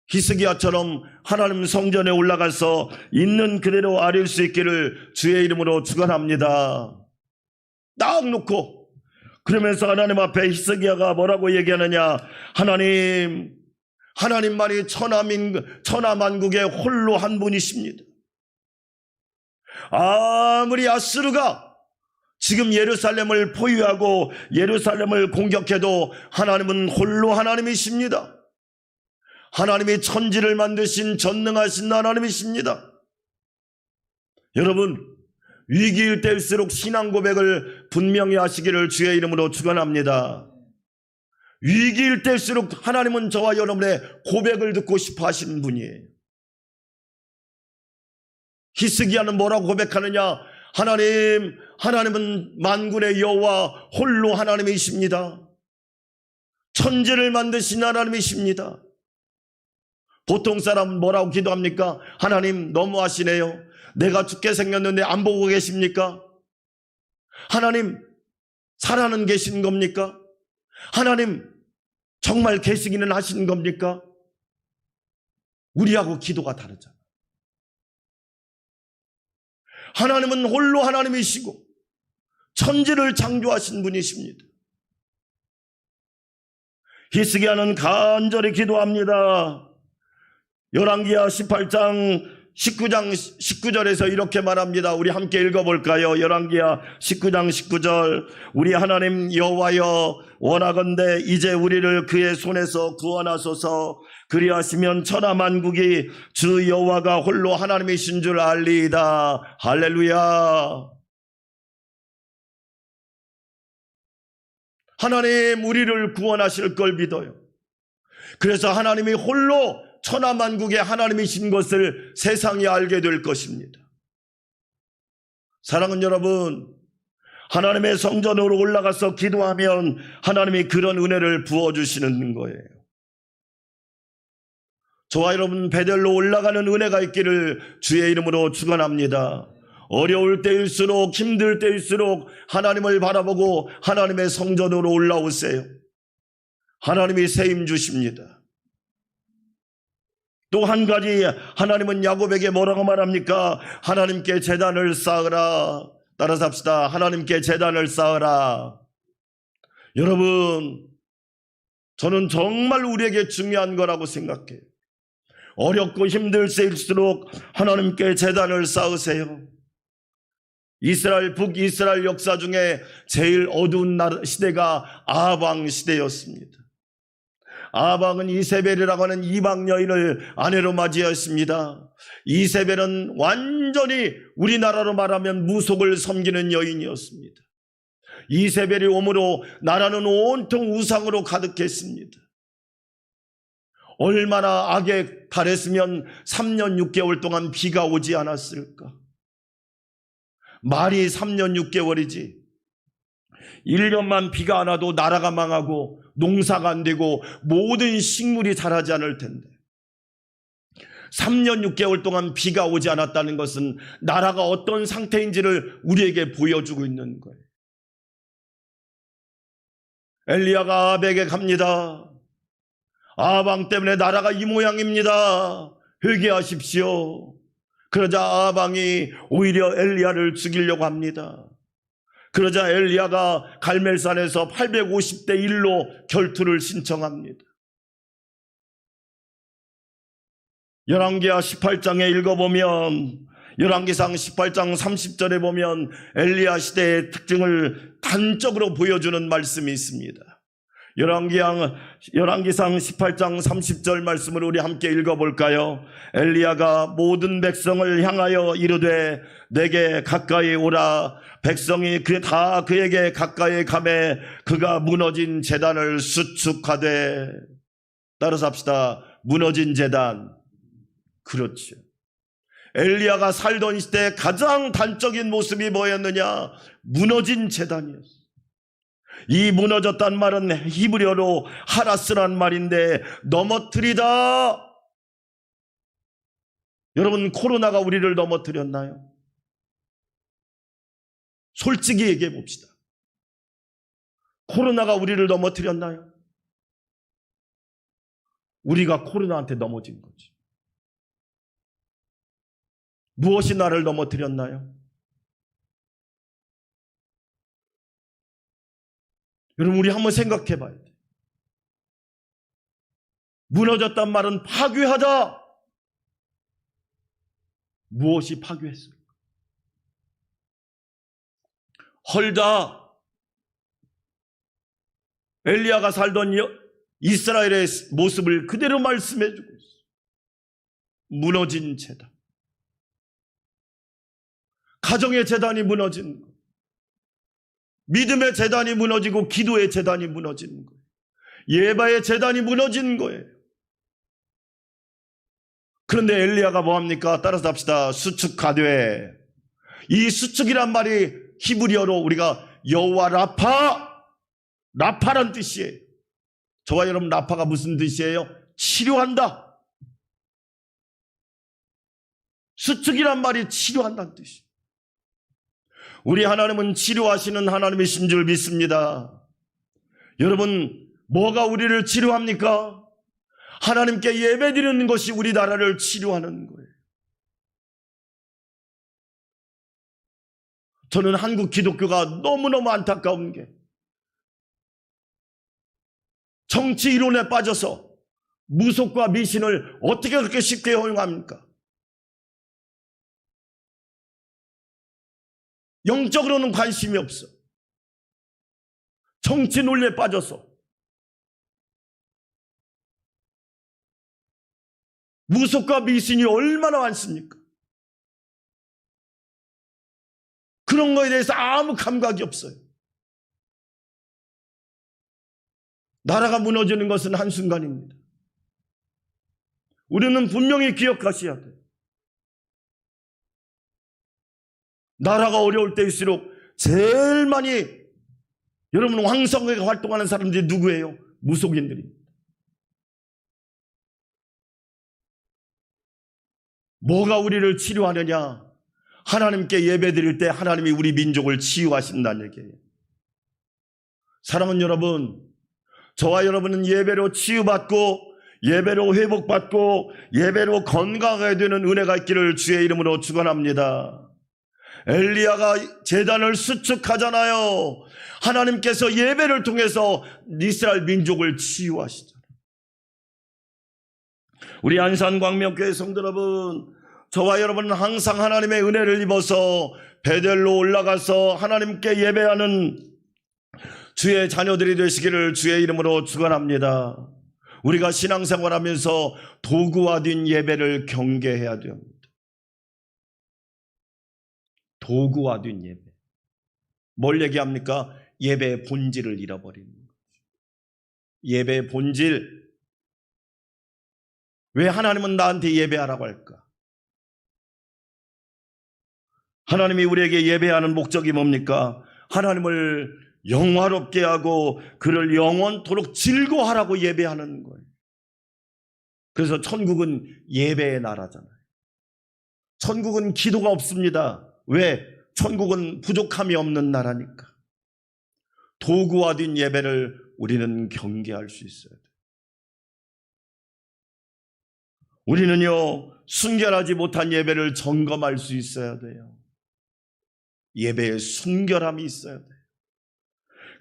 [SPEAKER 2] 히스기야처럼 하나님 성전에 올라가서 있는 그대로 아뢰 수 있기를 주의 이름으로 축원합니다. 딱 놓고 그러면서 하나님 앞에 히스기야가 뭐라고 얘기하느냐? 하나님만이 천하만국의 홀로 한 분이십니다. 아무리 아수르가 지금 예루살렘을 포위하고 예루살렘을 공격해도 하나님은 홀로 하나님이십니다. 하나님이 천지를 만드신 전능하신 하나님이십니다. 여러분, 위기일 때일수록 신앙 고백을 분명히 하시기를 주의 이름으로 축원합니다. 위기일 때일수록 하나님은 저와 여러분의 고백을 듣고 싶어 하시는 분이에요. 히스기야는 뭐라고 고백하느냐? 하나님은 만군의 여호와 홀로 하나님이십니다. 천지를 만드신 하나님이십니다. 보통 사람은 뭐라고 기도합니까? 하나님 너무하시네요. 내가 죽게 생겼는데 안 보고 계십니까? 하나님 살아는 계신 겁니까? 하나님 정말 계시기는 하신 겁니까? 우리하고 기도가 다르잖아. 하나님은 홀로 하나님이시고 천지를 창조하신 분이십니다. 히스기야는 간절히 기도합니다. 열왕기하 18장 19절에서 이렇게 말합니다. 우리 함께 읽어볼까요? 열왕기하 19장 19절. 우리 하나님 여호와여, 원하건대 이제 우리를 그의 손에서 구원하소서. 그리하시면 천하만국이 주 여호와가 홀로 하나님이신 줄 알리이다. 할렐루야. 하나님 우리를 구원하실 걸 믿어요. 그래서 하나님이 홀로 천하만국의 하나님이신 것을 세상이 알게 될 것입니다. 사랑하는 여러분, 하나님의 성전으로 올라가서 기도하면 하나님이 그런 은혜를 부어주시는 거예요. 저와 여러분 베델로 올라가는 은혜가 있기를 주의 이름으로 축원합니다. 어려울 때일수록 힘들 때일수록 하나님을 바라보고 하나님의 성전으로 올라오세요. 하나님이 세임 주십니다. 또 한 가지, 하나님은 야곱에게 뭐라고 말합니까? 하나님께 제단을 쌓으라. 따라서 합시다. 하나님께 제단을 쌓으라. 여러분, 저는 정말 우리에게 중요한 거라고 생각해요. 어렵고 힘들 때일수록 하나님께 제단을 쌓으세요. 북이스라엘 역사 중에 제일 어두운 시대가 아방 시대였습니다. 아방은 이세벨이라고 하는 이방 여인을 아내로 맞이했습니다. 이세벨은 완전히 우리나라로 말하면 무속을 섬기는 여인이었습니다. 이세벨이 오므로 나라는 온통 우상으로 가득했습니다. 얼마나 악에 달했으면 3년 6개월 동안 비가 오지 않았을까? 말이 3년 6개월이지. 1년만 비가 안 와도 나라가 망하고 농사가 안 되고 모든 식물이 자라지 않을 텐데 3년 6개월 동안 비가 오지 않았다는 것은 나라가 어떤 상태인지를 우리에게 보여주고 있는 거예요. 엘리야가 아합에게 갑니다. 아합 왕 때문에 나라가 이 모양입니다. 회개하십시오. 그러자 아합 왕이 오히려 엘리야를 죽이려고 합니다. 그러자 엘리야가 갈멜산에서 850대 1로 결투를 신청합니다. 열왕기하 18장에 읽어보면 열왕기상 18장 30절에 보면 엘리야 시대의 특징을 단적으로 보여주는 말씀이 있습니다. 열왕기상 18장 30절 말씀을 우리 함께 읽어볼까요? 엘리야가 모든 백성을 향하여 이르되 내게 가까이 오라. 백성이 다 그에게 가까이 가매 그가 무너진 제단을 수축하되. 따라서 합시다. 무너진 제단. 그렇죠. 엘리야가 살던 시대 가장 단적인 모습이 뭐였느냐? 무너진 제단이었어요. 이 무너졌단 말은 히브리어로 하라스란 말인데 넘어뜨리다. 여러분, 코로나가 우리를 넘어뜨렸나요? 솔직히 얘기해 봅시다. 코로나가 우리를 넘어뜨렸나요? 우리가 코로나한테 넘어진 거지. 무엇이 나를 넘어뜨렸나요? 여러분, 우리 한번 생각해 봐야 돼. 무너졌단 말은 파괴하다. 무엇이 파괴했을까? 헐다. 엘리야가 살던 이스라엘의 모습을 그대로 말씀해 주고 있어요. 무너진 제단. 가정의 제단이 무너진 것. 믿음의 제단이 무너지고 기도의 제단이 무너진 거예요. 예배의 제단이 무너진 거예요. 그런데 엘리야가 뭐합니까? 따라서 합시다. 수축하되. 이 수축이란 말이 히브리어로 우리가 여호와 라파란 뜻이에요. 저와 여러분, 라파가 무슨 뜻이에요? 치료한다. 수축이란 말이 치료한다는 뜻이에요. 우리 하나님은 치료하시는 하나님이신 줄 믿습니다. 여러분, 뭐가 우리를 치료합니까? 하나님께 예배드리는 것이 우리 나라를 치료하는 거예요. 저는 한국 기독교가 너무너무 안타까운 게 정치 이론에 빠져서 무속과 미신을 어떻게 그렇게 쉽게 허용합니까? 영적으로는 관심이 없어. 정치 논리에 빠져서 무속과 미신이 얼마나 많습니까? 그런 거에 대해서 아무 감각이 없어요. 나라가 무너지는 것은 한순간입니다. 우리는 분명히 기억하셔야 돼요. 나라가 어려울 때일수록 제일 많이 여러분 황성하게 활동하는 사람들이 누구예요? 무속인들입니다. 뭐가 우리를 치료하느냐? 하나님께 예배드릴 때 하나님이 우리 민족을 치유하신다는 얘기예요. 사랑하는 여러분, 저와 여러분은 예배로 치유받고 예배로 회복받고 예배로 건강하게 되는 은혜가 있기를 주의 이름으로 축원합니다. 엘리야가 제단을 수축하잖아요. 하나님께서 예배를 통해서 이스라엘 민족을 치유하시잖아요. 우리 안산광명교회 성도 여러분, 저와 여러분은 항상 하나님의 은혜를 입어서 베델로 올라가서 하나님께 예배하는 주의 자녀들이 되시기를 주의 이름으로 축원합니다. 우리가 신앙생활하면서 도구화된 예배를 경계해야 됩니다. 도구화된 예배. 뭘 얘기합니까? 예배의 본질을 잃어버리는 거죠. 예배의 본질. 왜 하나님은 나한테 예배하라고 할까? 하나님이 우리에게 예배하는 목적이 뭡니까? 하나님을 영화롭게 하고 그를 영원토록 즐거워하라고 예배하는 거예요. 그래서 천국은 예배의 나라잖아요. 천국은 기도가 없습니다. 왜? 천국은 부족함이 없는 나라니까. 도구화된 예배를 우리는 경계할 수 있어야 돼요. 우리는요, 순결하지 못한 예배를 점검할 수 있어야 돼요. 예배에 순결함이 있어야 돼요.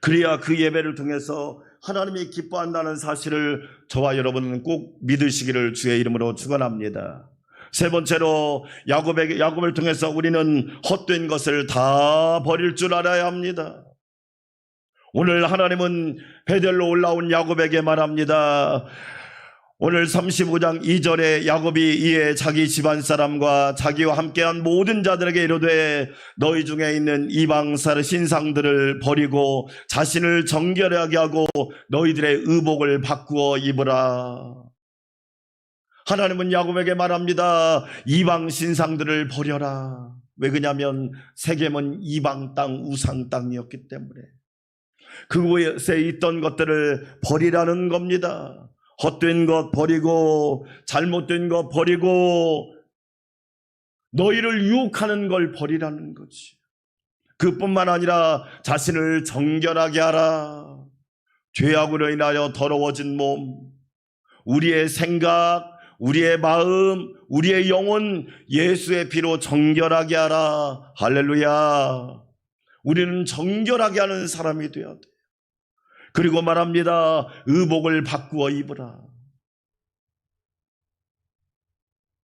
[SPEAKER 2] 그래야 그 예배를 통해서 하나님이 기뻐한다는 사실을 저와 여러분은 꼭 믿으시기를 주의 이름으로 축원합니다. 세 번째로 야곱을 통해서 우리는 헛된 것을 다 버릴 줄 알아야 합니다. 오늘 하나님은 베델로 올라온 야곱에게 말합니다. 오늘 35장 2절에 야곱이 이에 자기 집안 사람과 자기와 함께한 모든 자들에게 이르되 너희 중에 있는 이방 신상들을 버리고 자신을 정결하게 하고 너희들의 의복을 바꾸어 입으라. 하나님은 야곱에게 말합니다. 이방 신상들을 버려라. 왜 그러냐면 세겜은 이방 땅, 우상 땅이었기 때문에 그곳에 있던 것들을 버리라는 겁니다. 헛된 것 버리고 잘못된 것 버리고 너희를 유혹하는 걸 버리라는 거지. 그뿐만 아니라 자신을 정결하게 하라. 죄악으로 인하여 더러워진 몸, 우리의 생각, 우리의 마음, 우리의 영혼 예수의 피로 정결하게 하라. 할렐루야. 우리는 정결하게 하는 사람이 되어야 돼. 그리고 말합니다. 의복을 바꾸어 입으라.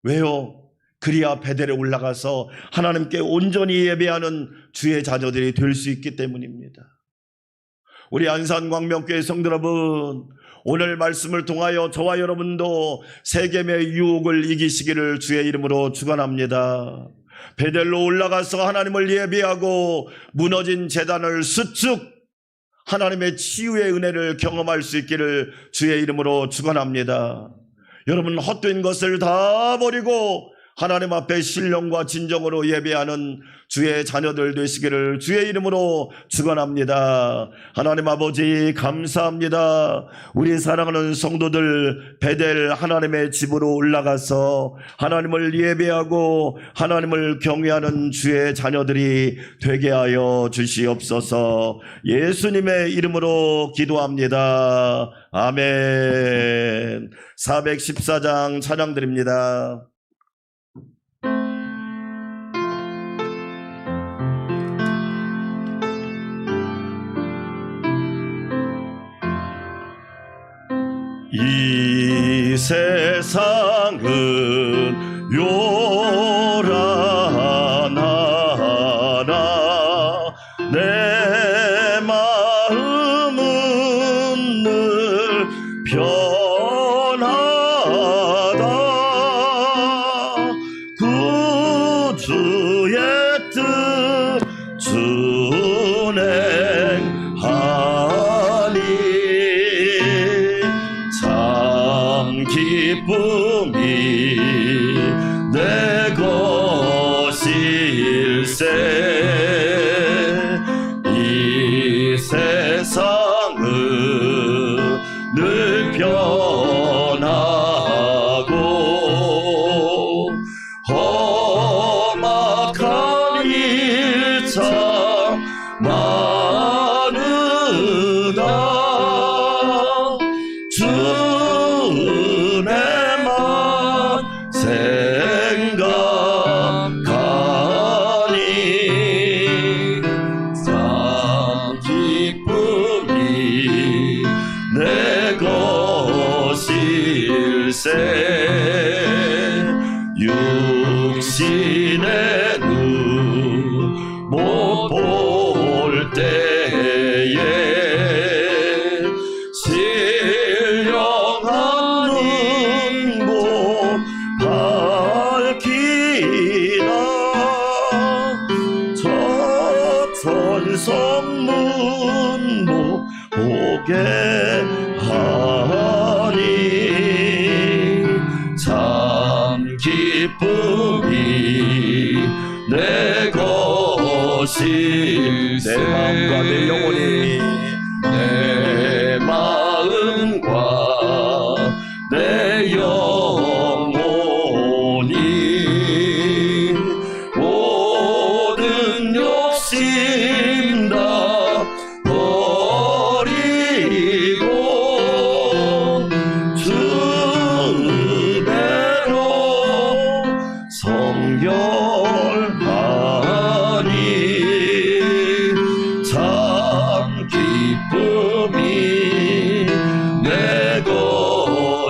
[SPEAKER 2] 왜요? 그리야 베델에 올라가서 하나님께 온전히 예배하는 주의 자녀들이 될 수 있기 때문입니다. 우리 안산광명교회 성도 여러분, 오늘 말씀을 통하여 저와 여러분도 세겜의 유혹을 이기시기를 주의 이름으로 축원합니다. 베델로 올라가서 하나님을 예배하고 무너진 제단을 수축 하나님의 치유의 은혜를 경험할 수 있기를 주의 이름으로 축원합니다. 여러분, 헛된 것을 다 버리고 하나님 앞에 신령과 진정으로 예배하는 주의 자녀들 되시기를 주의 이름으로 축원합니다. 하나님 아버지 감사합니다. 우리 사랑하는 성도들 베델 하나님의 집으로 올라가서 하나님을 예배하고 하나님을 경외하는 주의 자녀들이 되게 하여 주시옵소서. 예수님의 이름으로 기도합니다. 아멘. 414장 찬양 드립니다. 이 세상은 요란하나 내 마음은 늘 편하다. 구주의 뜻 준행하니 기쁨이 내 것일세. 이 세상은 늘 변하고 험악한 일 참 많으다. 생각하니 참 기쁨이 내 것일세. 육신의 눈 못 볼 때에 신령한 눈못 밝히나 저 천성문 못 보게 하니 참 기쁨이 내 것이 내 마음과 내 영혼이 내 마음과 내 영혼이 모든 욕심 다 버리고 주대로 성결하니 참 기쁨이 내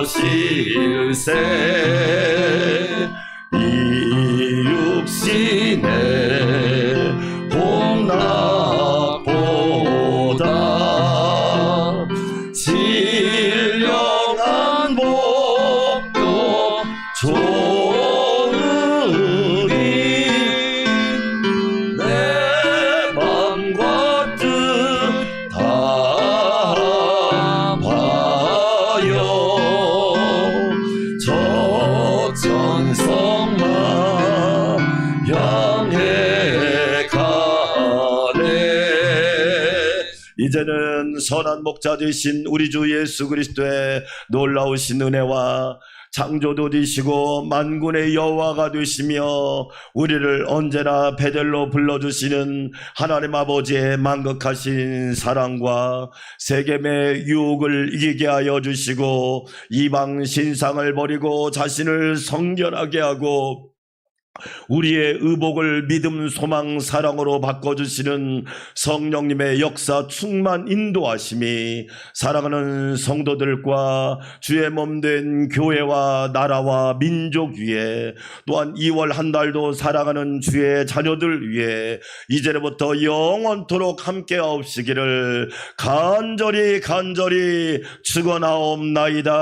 [SPEAKER 2] 것일세. 이 육신의 복락보다 신령한 복도 좋으니 내 맘과 뜻 다 봐요. 적전성만 향해 가네. 이제는 선한 목자 되신 우리 주 예수 그리스도의 놀라우신 은혜와 창조도 되시고 만군의 여호와가 되시며 우리를 언제나 베델로 불러주시는 하나님 아버지의 만극하신 사랑과 세겜의 유혹을 이기게 하여 주시고 이방 신상을 버리고 자신을 성결하게 하고 우리의 의복을 믿음, 소망, 사랑으로 바꿔주시는 성령님의 역사 충만 인도하심이 사랑하는 성도들과 주의 몸된 교회와 나라와 민족 위에 또한 2월 한 달도 사랑하는 주의 자녀들 위에 이제부터 영원토록 함께 하옵시기를 간절히 축원하옵나이다.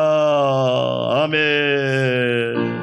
[SPEAKER 2] 아멘.